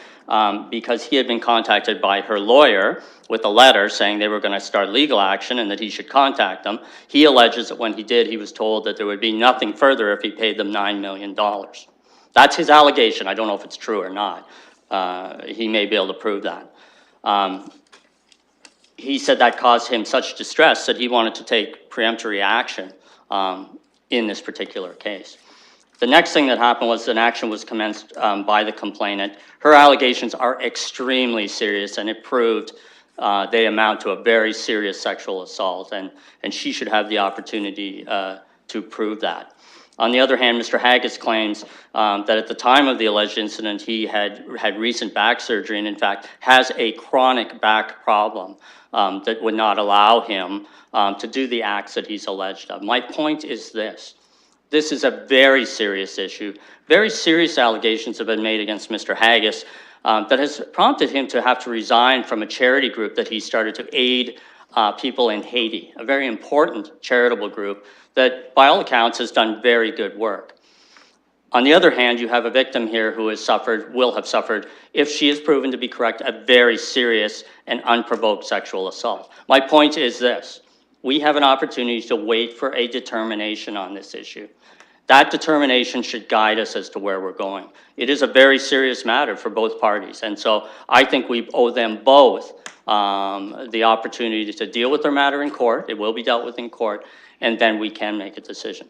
because he had been contacted by her lawyer with a letter saying they were going to start legal action and that he should contact them. He alleges that when he did, he was told that there would be nothing further if he paid them $9 million. That's his allegation. I don't know if it's true or not. He may be able to prove that. He said that caused him such distress that he wanted to take preemptory action in this particular case. The next thing that happened was an action was commenced by the complainant. Her allegations are extremely serious, and it proved they amount to a very serious sexual assault, and she should have the opportunity to prove that. On the other hand, Mr. Haggis claims that at the time of the alleged incident, he had recent back surgery and, in fact, has a chronic back problem that would not allow him to do the acts that he's alleged of. My point is this. This is a very serious issue. Very serious allegations have been made against Mr. Haggis that has prompted him to have to resign from a charity group that he started to aid people in Haiti, a very important charitable group that, by all accounts, has done very good work. On the other hand, you have a victim here who has suffered, will have suffered, if she is proven to be correct, a very serious and unprovoked sexual assault. My point is this. We have an opportunity to wait for a determination on this issue. That determination should guide us as to where we're going. It is a very serious matter for both parties, and so I think we owe them both the opportunity to deal with their matter in court. It will be dealt with in court, and then we can make a decision.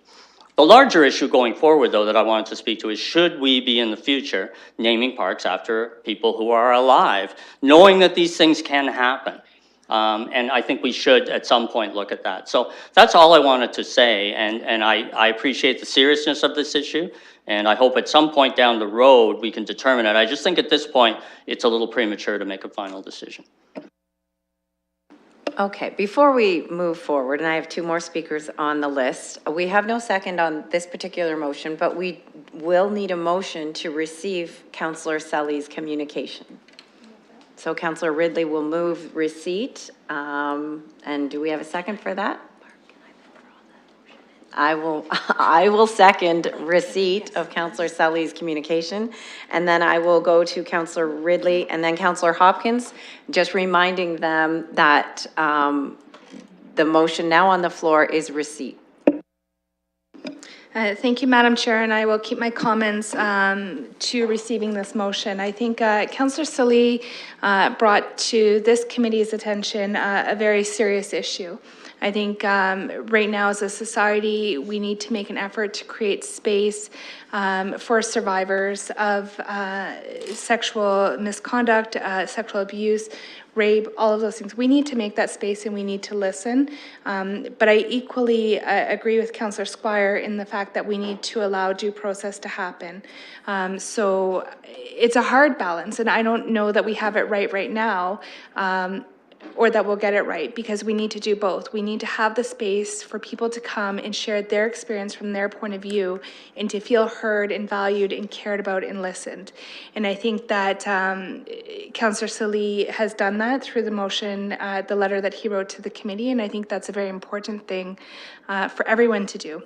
The larger issue going forward, though, that I wanted to speak to is, should we be in the future naming parks after people who are alive, knowing that these things can happen? And I think we should at some point look at that. So that's all I wanted to say, and I appreciate the seriousness of this issue, and I hope at some point down the road we can determine it. I just think at this point it's a little premature to make a final decision. Okay, before we move forward, and I have two more speakers on the list, we have no second on this particular motion, but we will need a motion to receive Councillor Selly's communication. So Councillor Ridley will move receipt, and do we have a second for that? I will second receipt of Councillor Selly's communication, and then I will go to Councillor Ridley and then Councillor Hopkins, just reminding them that the motion now on the floor is receipt. Thank you, Madam Chair, and I will keep my comments to receiving this motion. I think Councillor Selly brought to this committee's attention a very serious issue. I think right now as a society, we need to make an effort to create space for survivors of sexual misconduct, sexual abuse, rape, all of those things. We need to make that space and we need to listen. But I equally agree with Councillor Squire in the fact that we need to allow due process to happen. So it's a hard balance, and I don't know that we have it right now. Or that we'll get it right, because we need to do both. We need to have the space for people to come and share their experience from their point of view and to feel heard and valued and cared about and listened. And I think that Councillor Selly has done that through the motion, the letter that he wrote to the committee, and I think that's a very important thing for everyone to do,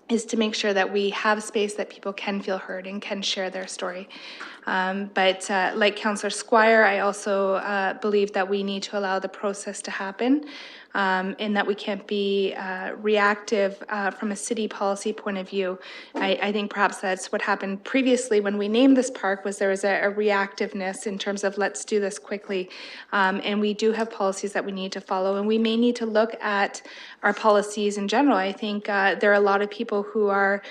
is to make sure that we have space that people can feel heard and can share their story. But like Councillor Squire, I also believe that we need to allow the process to happen. and that we can't be reactive from a city policy point of view. I think perhaps that's what happened previously when we named this park, was there was a reactiveness in terms of let's do this quickly. And we do have policies that we need to follow, and we may need to look at our policies in general. I think there are a lot of people who are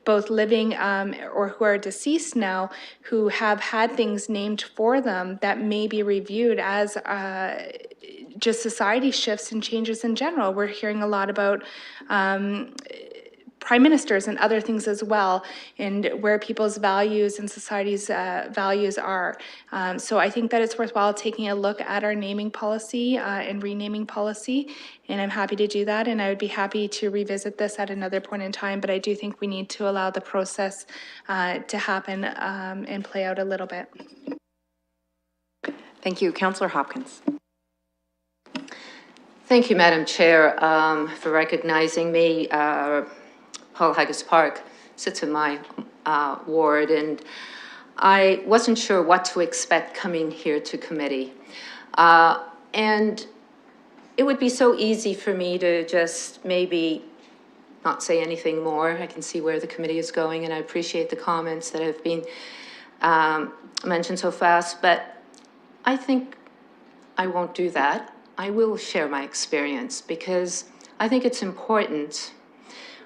both living or who are deceased now who have had things named for them that may be reviewed as just society shifts and changes in general. We're hearing a lot about prime ministers and other things as well, and where people's values and society's values are. So I think that it's worthwhile taking a look at our naming policy and renaming policy, and I'm happy to do that, and I would be happy to revisit this at another point in time, but I do think we need to allow the process to happen and play out a little bit. Thank you. Councillor Hopkins. Thank you, Madam Chair, for recognizing me. Paul Haggis Park sits in my ward, and I wasn't sure what to expect coming here to committee. And it would be so easy for me to just maybe not say anything more. I can see where the committee is going, and I appreciate the comments that have been mentioned so fast, but I think I won't do that. I will share my experience, because I think it's important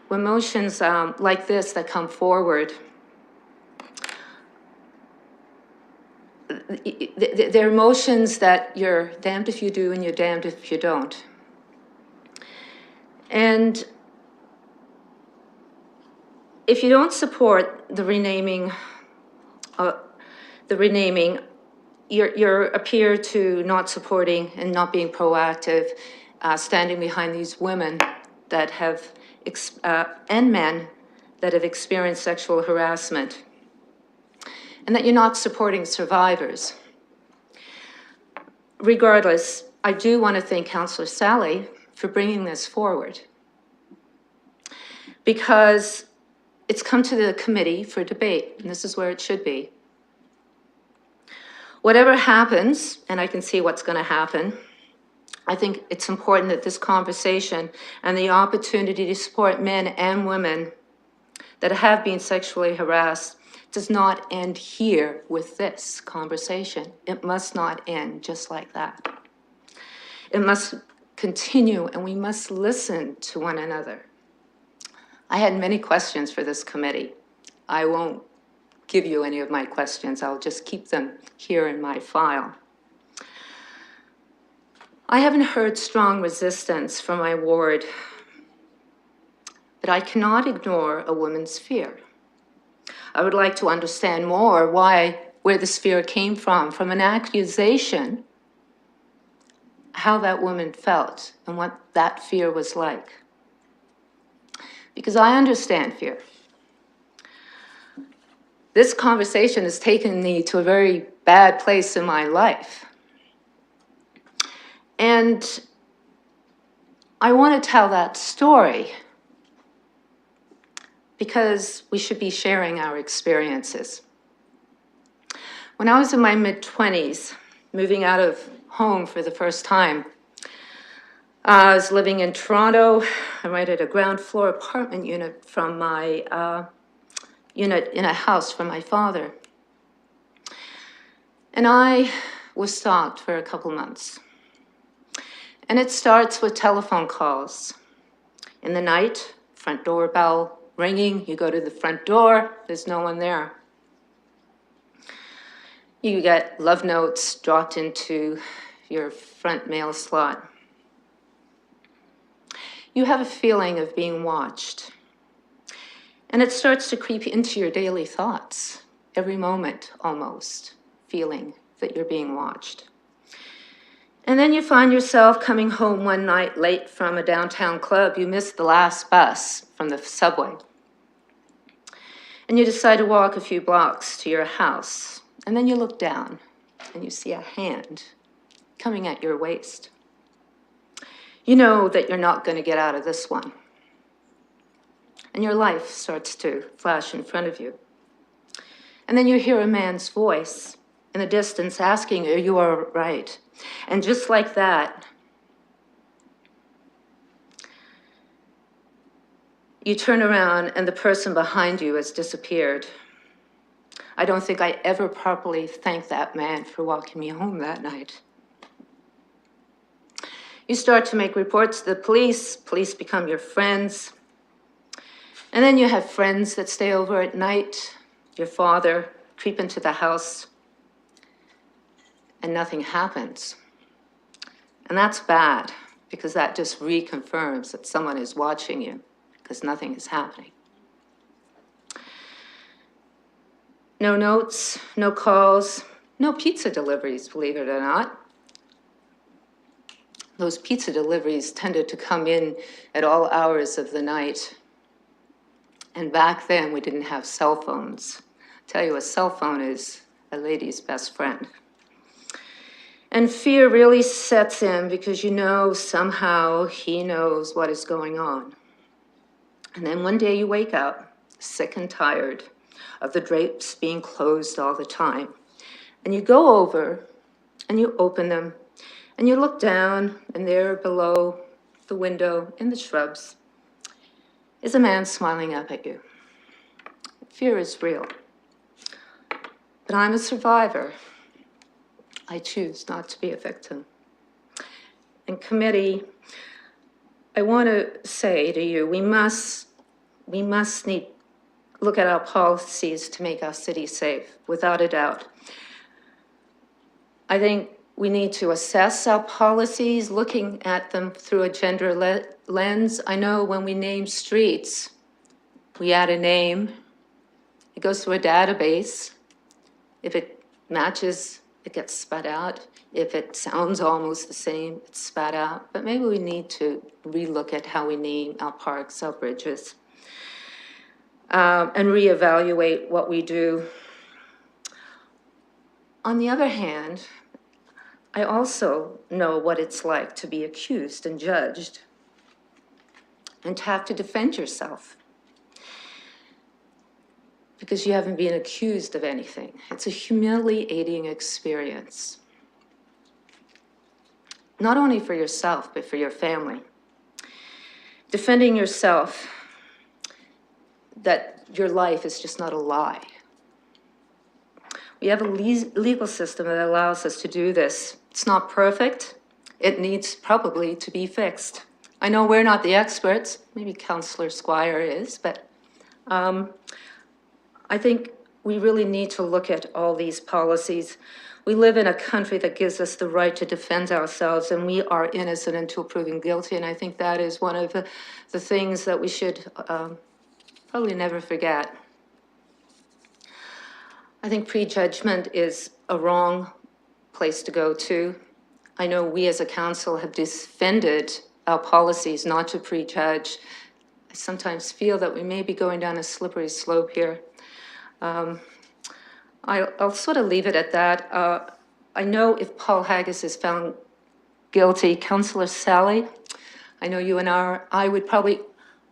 when motions like this that come forward, they're motions that you're damned if you do and you're damned if you don't. And if you don't support the renaming, you appear to not supporting and not being proactive, standing behind these women that have, and men that have experienced sexual harassment, and that you're not supporting survivors. Regardless, I do want to thank Councillor Sally for bringing this forward, because it's come to the committee for debate, and this is where it should be. Whatever happens, and I can see what's going to happen, I think it's important that this conversation and the opportunity to support men and women that have been sexually harassed does not end here with this conversation. It must not end just like that. It must continue, and we must listen to one another. I had many questions for this committee. I won't give you any of my questions. I'll just keep them here in my file. I haven't heard strong resistance from my ward, but I cannot ignore a woman's fear. I would like to understand more where this fear came from an accusation, how that woman felt and what that fear was like. Because I understand fear. This conversation has taken me to a very bad place in my life. And I want to tell that story because we should be sharing our experiences. When I was in my mid-20s, moving out of home for the first time, I was living in Toronto. I rented a ground floor apartment unit from my unit in a house from my father. And I was stalked for a couple months. And it starts with telephone calls. In the night, front doorbell ringing, you go to the front door, there's no one there. You get love notes dropped into your front mail slot. You have a feeling of being watched. And it starts to creep into your daily thoughts, every moment almost, feeling that you're being watched. And then you find yourself coming home one night late from a downtown club. You missed the last bus from the subway. And you decide to walk a few blocks to your house. And then you look down and you see a hand coming at your waist. You know that you're not going to get out of this one. And your life starts to flash in front of you. And then you hear a man's voice in the distance asking, are you all right? And just like that, you turn around and the person behind you has disappeared. I don't think I ever properly thanked that man for walking me home that night. You start to make reports to the police become your friends. And then you have friends that stay over at night, your father creep into the house, and nothing happens. And that's bad, because that just reconfirms that someone is watching you, because nothing is happening. No notes, no calls, no pizza deliveries, believe it or not. Those pizza deliveries tended to come in at all hours of the night. And back then, we didn't have cell phones. I'll tell you, a cell phone is a lady's best friend. And fear really sets in because you know somehow he knows what is going on. And then one day you wake up, sick and tired of the drapes being closed all the time. And you go over and you open them and you look down, and there below the window in the shrubs is a man smiling up at you. Fear is real. But I'm a survivor. I choose not to be a victim. And committee, I want to say to you, we must look at our policies to make our city safe, without a doubt. I think we need to assess our policies, looking at them through a gender lens. I know when we name streets, we add a name, it goes through a database. If it matches, it gets spat out. If it sounds almost the same, it's spat out. But maybe we need to relook at how we name our parks, our bridges, and reevaluate what we do. On the other hand, I also know what it's like to be accused and judged and to have to defend yourself because you haven't been accused of anything. It's a humiliating experience, not only for yourself, but for your family. Defending yourself that your life is just not a lie. We have a legal system that allows us to do this. It's not perfect. It needs probably to be fixed. I know we're not the experts, maybe Councillor Squire is, but I think we really need to look at all these policies. We live in a country that gives us the right to defend ourselves, and we are innocent until proven guilty, and I think that is one of the things that we should probably never forget. I think prejudgment is a wrong place to go to. I know we as a council have defended our policies not to prejudge. I sometimes feel that we may be going down a slippery slope here. I'll sort of leave it at that. I know if Paul Haggis is found guilty, Councillor Sally, I know you and I would probably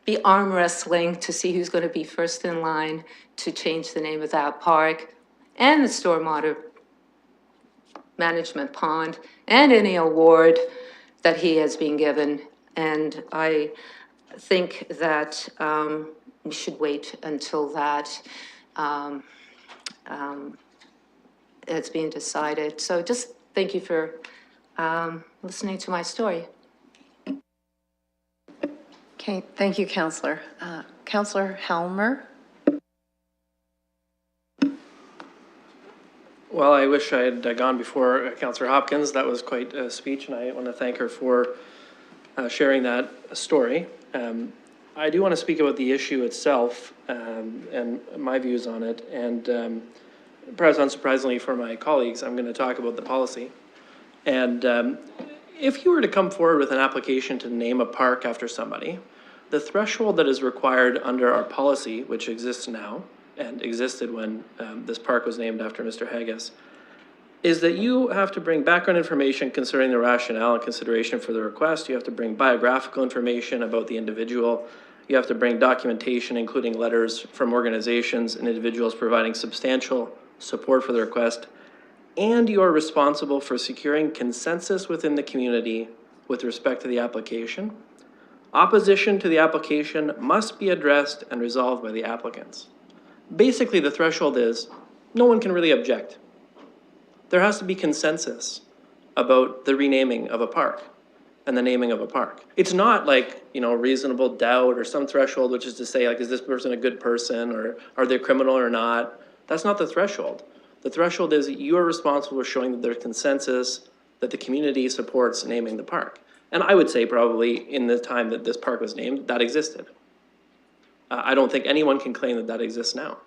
be arm wrestling to see who's going to be first in line to change the name of that park and the stormwater management pond and any award that he has been given. And I think that we should wait until that it's being decided. So just thank you for listening to my story. Okay, thank you, Councillor. Councillor Helmer? Well, I wish I had gone before Councillor Hopkins. That was quite a speech, and I want to thank her for sharing that story. I do want to speak about the issue itself and my views on it. And perhaps unsurprisingly for my colleagues, I'm going to talk about the policy. And if you were to come forward with an application to name a park after somebody, the threshold that is required under our policy, which exists now, and existed when this park was named after Mr. Haggis, is that you have to bring background information concerning the rationale and consideration for the request. You have to bring biographical information about the individual. You have to bring documentation, including letters from organizations and individuals providing substantial support for the request. And you are responsible for securing consensus within the community with respect to the application. Opposition to the application must be addressed and resolved by the applicants. Basically, the threshold is no one can really object. There has to be consensus about the renaming of a park and the naming of a park. It's not like, reasonable doubt or some threshold, which is to say, like, is this person a good person or are they a criminal or not? That's not the threshold. The threshold is you are responsible for showing that there's consensus that the community supports naming the park. And I would say probably in the time that this park was named, that existed. I don't think anyone can claim that that exists now.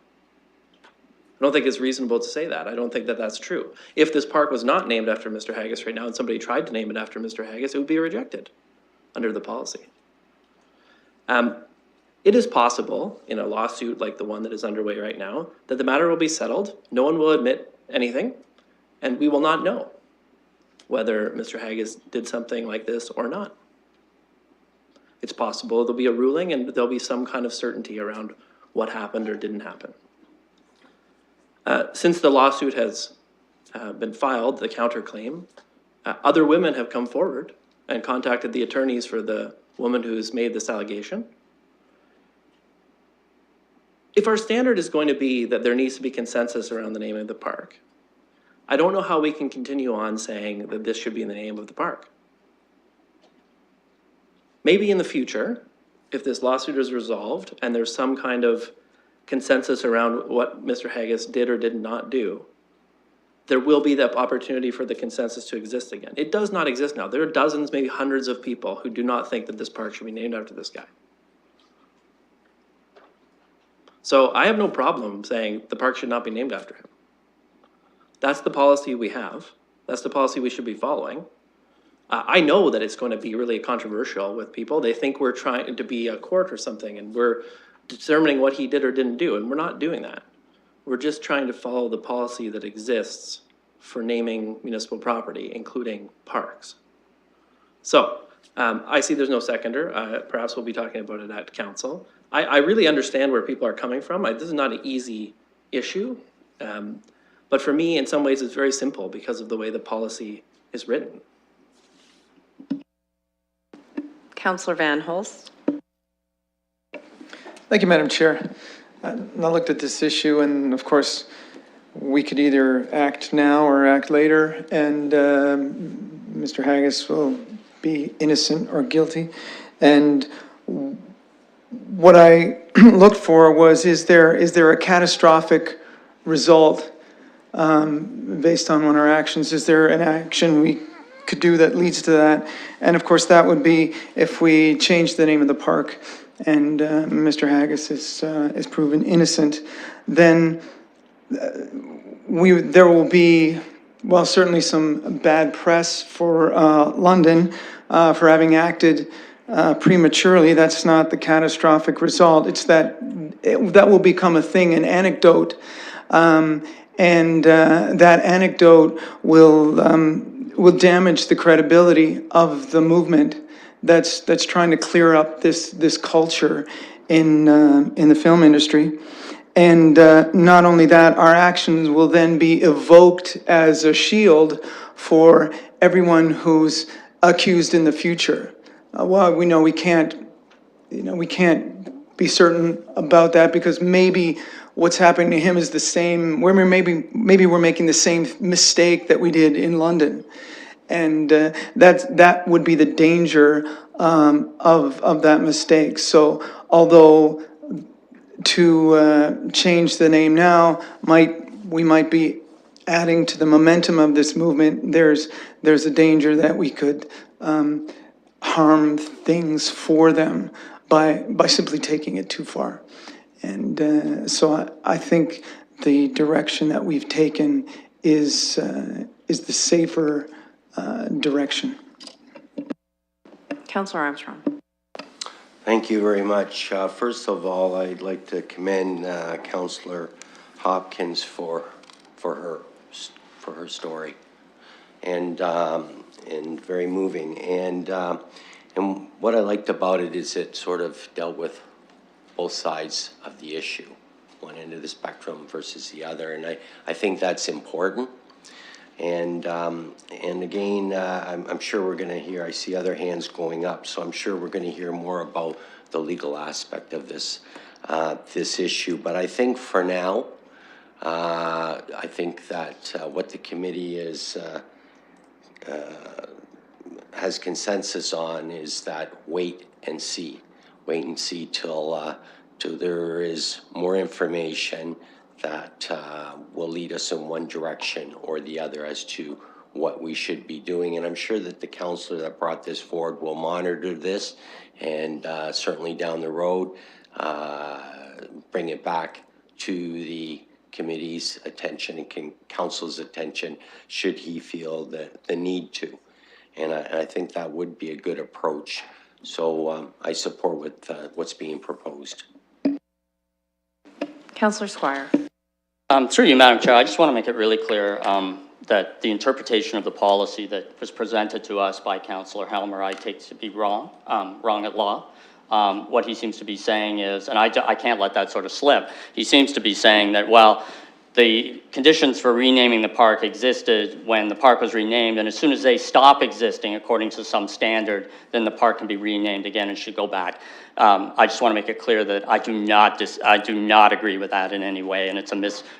I don't think it's reasonable to say that. I don't think that that's true. If this park was not named after Mr. Haggis right now and somebody tried to name it after Mr. Haggis, it would be rejected under the policy. It is possible in a lawsuit like the one that is underway right now that the matter will be settled, no one will admit anything, and we will not know whether Mr. Haggis did something like this or not. It's possible there'll be a ruling and there'll be some kind of certainty around what happened or didn't happen. Since the lawsuit has been filed, the counterclaim, other women have come forward and contacted the attorneys for the woman who's made this allegation. If our standard is going to be that there needs to be consensus around the name of the park, I don't know how we can continue on saying that this should be in the name of the park. Maybe in the future, if this lawsuit is resolved and there's some kind of consensus around what Mr. Haggis did or did not do, there will be that opportunity for the consensus to exist again. It does not exist now. There are dozens, maybe hundreds of people who do not think that this park should be named after this guy. So I have no problem saying the park should not be named after him. That's the policy we have. That's the policy we should be following. I know that it's going to be really controversial with people. They think we're trying to be a court or something and we're determining what he did or didn't do, and we're not doing that. We're just trying to follow the policy that exists for naming municipal property, including parks. So I see there's no seconder. Perhaps we'll be talking about it at council. I really understand where people are coming from. This is not an easy issue. But for me, in some ways, it's very simple because of the way the policy is written. Councillor Van Holst. Thank you, Madam Chair. I looked at this issue, and of course, we could either act now or act later, and Mr. Haggis will be innocent or guilty. And what I looked for was, is there a catastrophic result based on our actions? Is there an action we could do that leads to that? And of course, that would be if we change the name of the park and Mr. Haggis is proven innocent, then there will be, well, certainly some bad press for London for having acted prematurely. That's not the catastrophic result. It's that will become a thing, an anecdote, and that anecdote will damage the credibility of the movement that's trying to clear up this culture in the film industry. And not only that, our actions will then be evoked as a shield for everyone who's accused in the future. Well, we know we can't be certain about that because maybe what's happening to him is the same. Maybe we're making the same mistake that we did in London. And that would be the danger of that mistake. So although to change the name now we might be adding to the momentum of this movement, there's a danger that we could harm things for them by simply taking it too far. And so I think the direction that we've taken is the safer direction. Councillor Armstrong. Thank you very much. First of all, I'd like to commend Councillor Hopkins for her story, and very moving. And what I liked about it is it sort of dealt with both sides of the issue, one end of the spectrum versus the other, and I think that's important. And again, I'm sure we're gonna hear, I see other hands going up, so I'm sure we're gonna hear more about the legal aspect of this, this issue. But I think for now, I think that what the committee is, has consensus on is that wait and see. Wait and see till there is more information that will lead us in one direction or the other as to what we should be doing. And I'm sure that the councillor that brought this forward will monitor this and certainly down the road bring it back to the committee's attention and council's attention should he feel the need to. And I think that would be a good approach. So I support what's being proposed. Councillor Squire. Through you, Madam Chair, I just want to make it really clear that the interpretation of the policy that was presented to us by Councillor Helmer, I take to be wrong, wrong at law. What he seems to be saying is, and I can't let that sort of slip, he seems to be saying that, well, the conditions for renaming the park existed when the park was renamed, and as soon as they stop existing according to some standard, then the park can be renamed again and should go back. I just want to make it clear that I do not agree with that in any way, and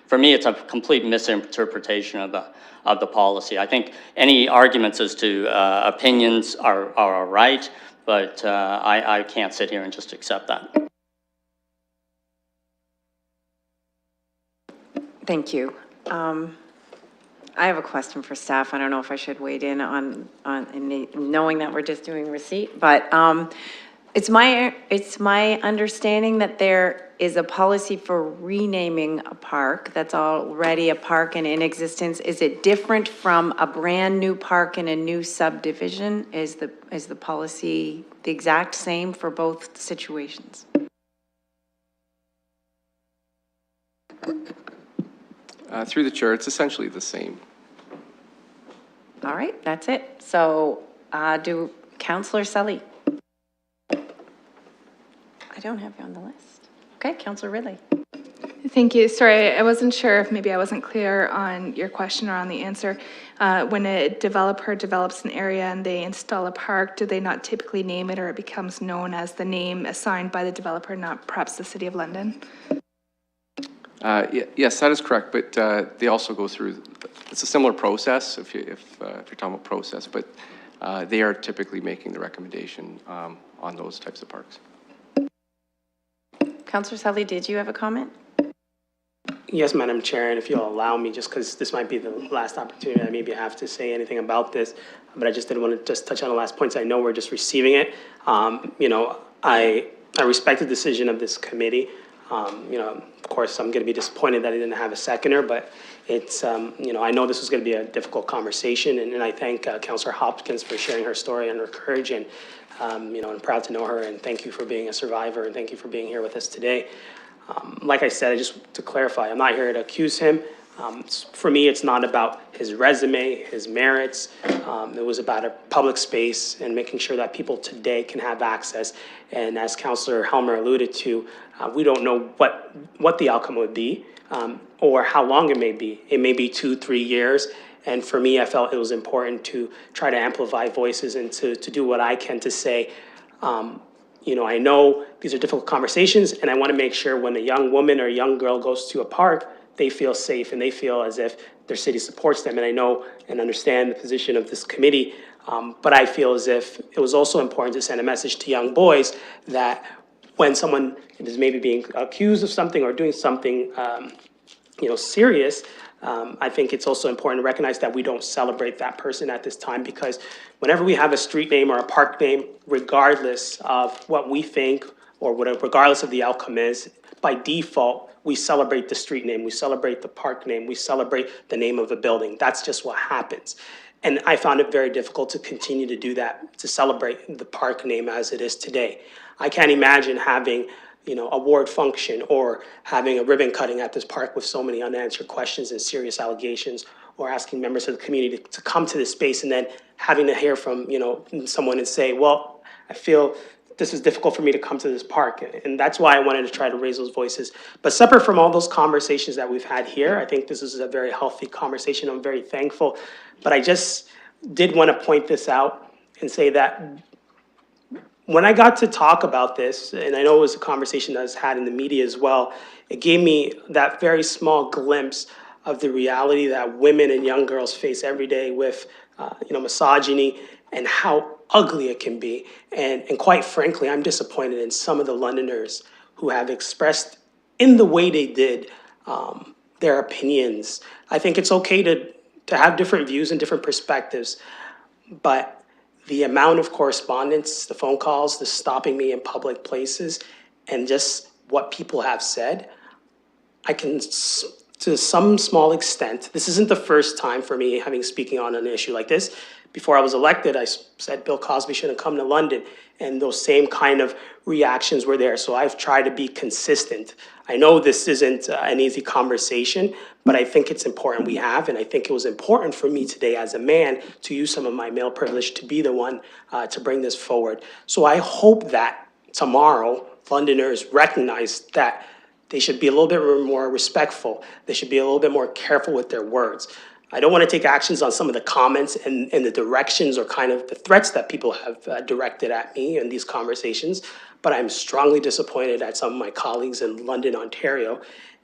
for me, it's a complete misinterpretation of the policy. I think any arguments as to opinions are all right, but I can't sit here and just accept that. Thank you. I have a question for staff. I don't know if I should wade in on knowing that we're just doing receipt, but it's my understanding that there is a policy for renaming a park that's already a park and in existence. Is it different from a brand new park in a new subdivision? Is the policy the exact same for both situations? Through the chair, it's essentially the same. All right, that's it. So do Councillor Sully. I don't have you on the list. Okay, Councillor Ridley. Thank you. Sorry, I wasn't sure if maybe I wasn't clear on your question or on the answer. When a developer develops an area and they install a park, do they not typically name it, or it becomes known as the name assigned by the developer, not perhaps the City of London? Yes, that is correct, but they also go through, it's a similar process if you're talking about process, but they are typically making the recommendation on those types of parks. Councillor Sully, did you have a comment? Yes, Madam Chair, and if you'll allow me, just because this might be the last opportunity I maybe have to say anything about this, but I just didn't want to just touch on the last points. I know we're just receiving it. You know, I respect the decision of this committee. You know, of course, I'm going to be disappointed that I didn't have a seconder, but it's, you know, I know this was going to be a difficult conversation, and I thank Councillor Hopkins for sharing her story and her courage, and, you know, I'm proud to know her, and thank you for being a survivor, and thank you for being here with us today. Like I said, just to clarify, I'm not here to accuse him. For me, it's not about his resume, his merits. It was about a public space and making sure that people today can have access. And as Councillor Helmer alluded to, we don't know what the outcome would be or how long it may be. It may be 2-3 years. And for me, I felt it was important to try to amplify voices and to do what I can to say, you know, I know these are difficult conversations, and I want to make sure when a young woman or a young girl goes to a park, they feel safe and they feel as if their city supports them. And I know and understand the position of this committee, but I feel as if it was also important to send a message to young boys that when someone is maybe being accused of something or doing something, you know, serious, I think it's also important to recognize that we don't celebrate that person at this time, because whenever we have a street name or a park name, regardless of what we think or whatever, regardless of the outcome is, by default, we celebrate the street name, we celebrate the park name, we celebrate the name of the building. That's just what happens. And I found it very difficult to continue to do that, to celebrate the park name as it is today. I can't imagine having, you know, a ward function or having a ribbon cutting at this park with so many unanswered questions and serious allegations, or asking members of the community to come to this space and then having to hear from, you know, someone and say, well, I feel this is difficult for me to come to this park. And that's why I wanted to try to raise those voices. But separate from all those conversations that we've had here, I think this is a very healthy conversation. I'm very thankful. But I just did want to point this out and say that when I got to talk about this, and I know it was a conversation that was had in the media as well, it gave me that very small glimpse of the reality that women and young girls face every day with, misogyny and how ugly it can be. And quite frankly, I'm disappointed in some of the Londoners who have expressed in the way they did their opinions. I think it's okay to have different views and different perspectives, but the amount of correspondence, the phone calls, the stopping me in public places, and just what people have said, I can, to some small extent, this isn't the first time for me having speaking on an issue like this. Before I was elected, I said Bill Cosby shouldn't come to London, and those same kind of reactions were there. So I've tried to be consistent. I know this isn't an easy conversation, but I think it's important we have, and I think it was important for me today as a man to use some of my male privilege to be the one to bring this forward. So I hope that tomorrow, Londoners recognize that they should be a little bit more respectful. They should be a little bit more careful with their words. I don't want to take actions on some of the comments and the directions or kind of the threats that people have directed at me in these conversations, but I'm strongly disappointed at some of my colleagues in London, Ontario,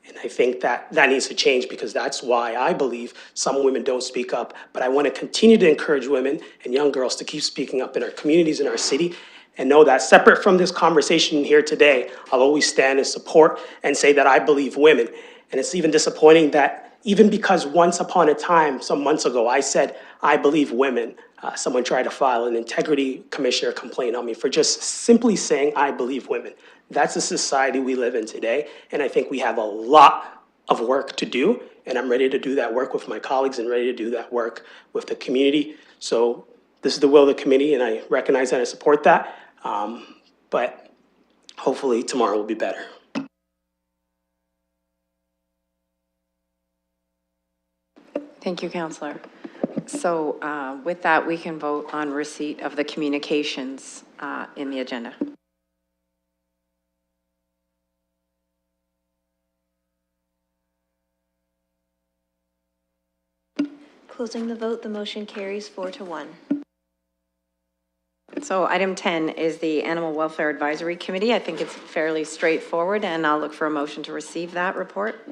and I think that needs to change because that's why I believe some women don't speak up, but I want to continue to encourage women and young girls to keep speaking up in our communities, in our city, and know that separate from this conversation here today, I'll always stand and support and say that I believe women. And it's even disappointing that even because once upon a time, some months ago, I said, I believe women, someone tried to file an integrity commissioner complaint on me for just simply saying, I believe women. That's the society we live in today. And I think we have a lot of work to do. And I'm ready to do that work with my colleagues and ready to do that work with the community. So this is the will of the committee, and I recognize that and support that. But hopefully tomorrow will be better. Thank you, Councillor. So with that, we can vote on receipt of the communications in the agenda. Closing the vote, the motion carries 4-1. So item 10 is the Animal Welfare Advisory Committee. I think it's fairly straightforward, and I'll look for a motion to receive that report.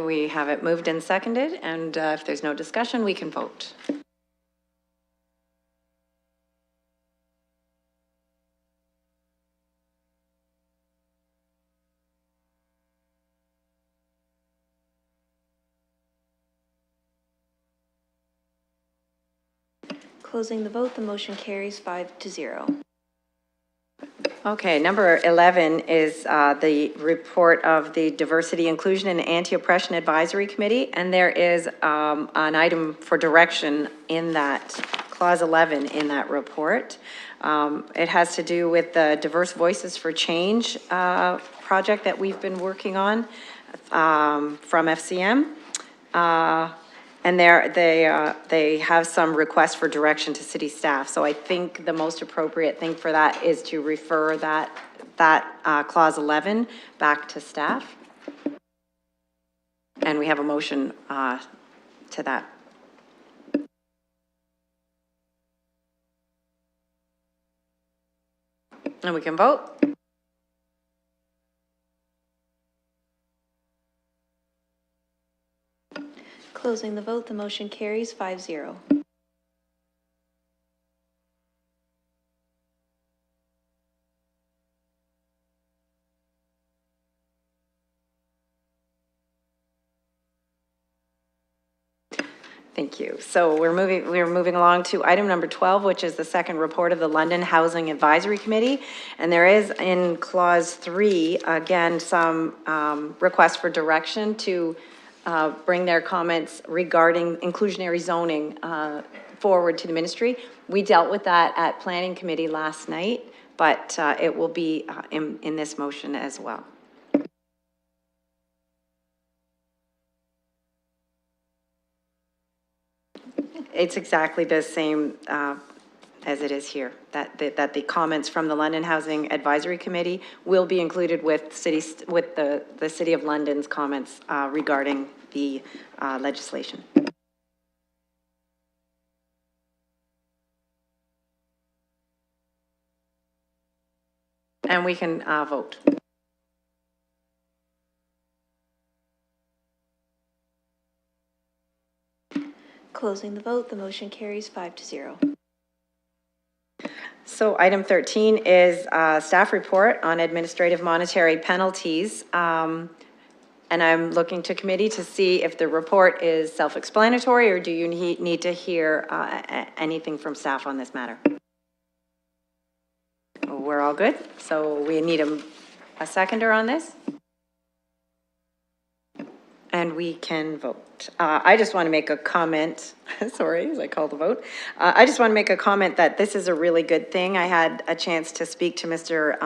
We have it moved and seconded, and if there's no discussion, we can vote. Closing the vote, the motion carries 5-0. Okay, number 11 is the report of the Diversity, Inclusion, and Anti-Oppression Advisory Committee, and there is an item for direction in that, clause 11 in that report. It has to do with the Diverse Voices for Change project that we've been working on from FCM. And they have some requests for direction to city staff. So I think the most appropriate thing for that is to refer that clause 11 back to staff. And we have a motion to that. And we can vote. Closing the vote, the motion carries 5-0. Thank you. So we're moving along to item number 12, which is the second report of the London Housing Advisory Committee. And there is in clause 3, again, some requests for direction to bring their comments regarding inclusionary zoning forward to the ministry. We dealt with that at Planning Committee last night, but it will be in this motion as well. it's exactly the same as it is here, that the comments from the London Housing Advisory Committee will be included with the City of London's comments regarding the legislation. And we can vote. Closing the vote, the motion carries 5-0. So item 13 is staff report on administrative monetary penalties. And I'm looking to committee to see if the report is self-explanatory, or do you need to hear anything from staff on this matter? We're all good. So we need a seconder on this. And we can vote. I just want to make a comment, sorry, as I call the vote. I just want to make a comment that this is a really good thing. I had a chance to speak to Mr.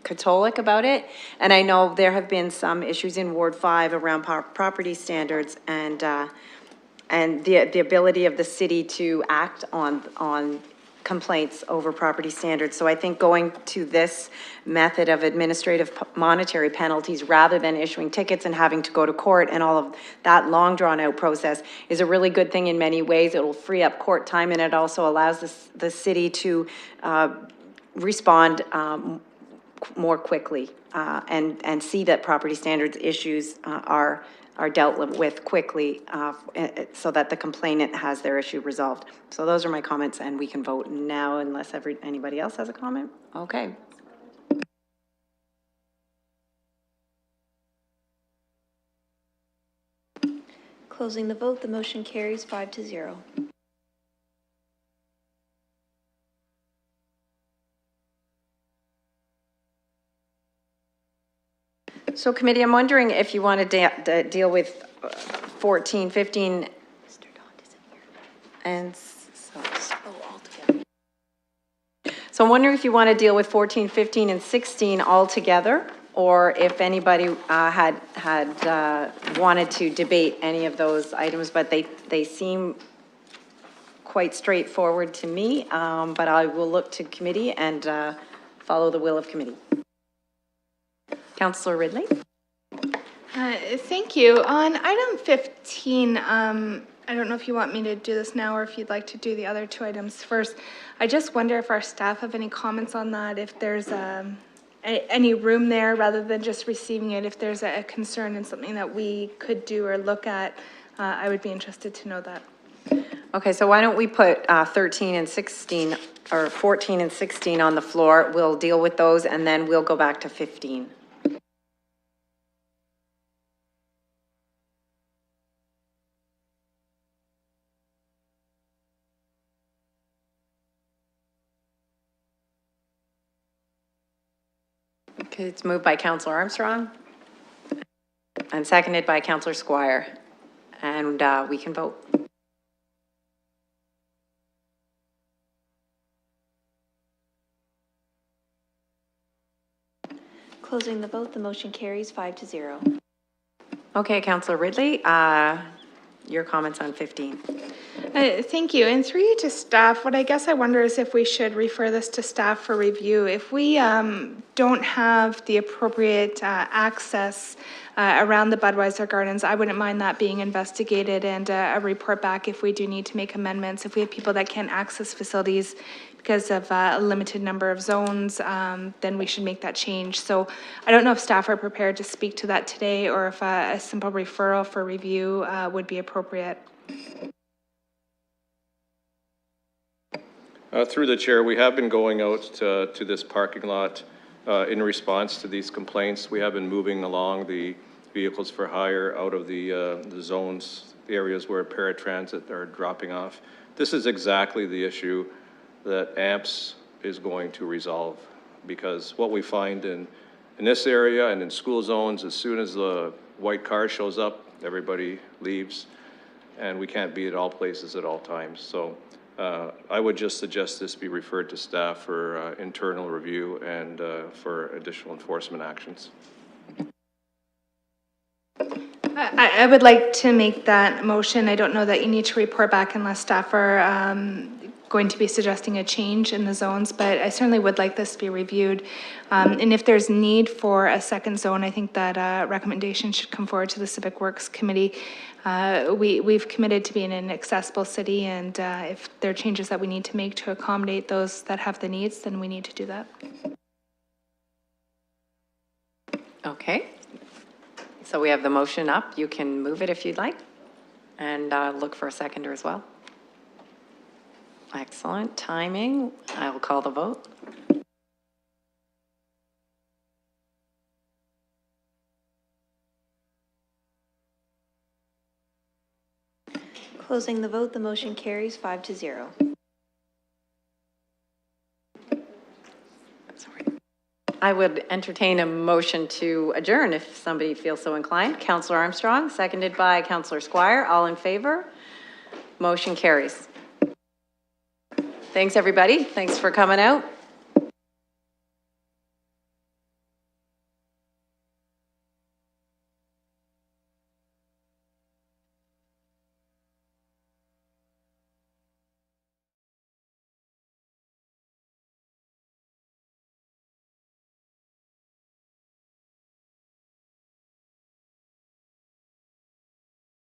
Katolik about it, and I know there have been some issues in Ward 5 around property standards and the ability of the city to act on complaints over property standards. So I think going to this method of administrative monetary penalties rather than issuing tickets and having to go to court and all of that long drawn out process is a really good thing in many ways. It will free up court time, and it also allows the city to respond more quickly and see that property standards issues are dealt with quickly so that the complainant has their issue resolved. So those are my comments, and we can vote now unless anybody else has a comment. Okay. Closing the vote, the motion carries 5-0. So committee, I'm wondering if you want to deal with 14, 15, and so I'm wondering if you want to deal with 14, 15, and 16 all together, or if anybody had wanted to debate any of those items, but they seem quite straightforward to me, but I will look to committee and follow the will of committee. Councillor Ridley. Thank you. On item 15, I don't know if you want me to do this now or if you'd like to do the other two items first. I just wonder if our staff have any comments on that, if there's any room there rather than just receiving it, if there's a concern and something that we could do or look at. I would be interested to know that. Okay, so why don't we put 13 and 16, or 14 and 16 on the floor. We'll deal with those, and then we'll go back to 15. Okay, it's moved by Councillor Armstrong and seconded by Councillor Squire, and we can vote. Closing the vote, the motion carries 5-0. Okay, Councillor Ridley, your comments on 15. Thank you. And through you to staff, what I guess I wonder is if we should refer this to staff for review. If we don't have the appropriate access around the Budweiser Gardens, I wouldn't mind that being investigated and a report back if we do need to make amendments. If we have people that can't access facilities because of a limited number of zones, then we should make that change. So I don't know if staff are prepared to speak to that today or if a simple referral for review would be appropriate. Through the chair, we have been going out to this parking lot in response to these complaints. We have been moving along the vehicles for hire out of the zones, the areas where paratransit are dropping off. This is exactly the issue that AMPS is going to resolve, because what we find in this area and in school zones, as soon as the white car shows up, everybody leaves, and we can't be at all places at all times. So I would just suggest this be referred to staff for internal review and for additional enforcement actions. I would like to make that motion. I don't know that you need to report back unless staff are going to be suggesting a change in the zones, but I certainly would like this to be reviewed. And if there's need for a second zone, I think that recommendation should come forward to the Civic Works Committee. We've committed to being an accessible city, and if there are changes that we need to make to accommodate those that have the needs, then we need to do that. Okay. So we have the motion up. You can move it if you'd like, and look for a seconder as well. Excellent timing. I will call the vote. Closing the vote, the motion carries 5-0. I would entertain a motion to adjourn if somebody feels so inclined. Councillor Armstrong, seconded by Councillor Squire. All in favor? Motion carries. Thanks, everybody. Thanks for coming out.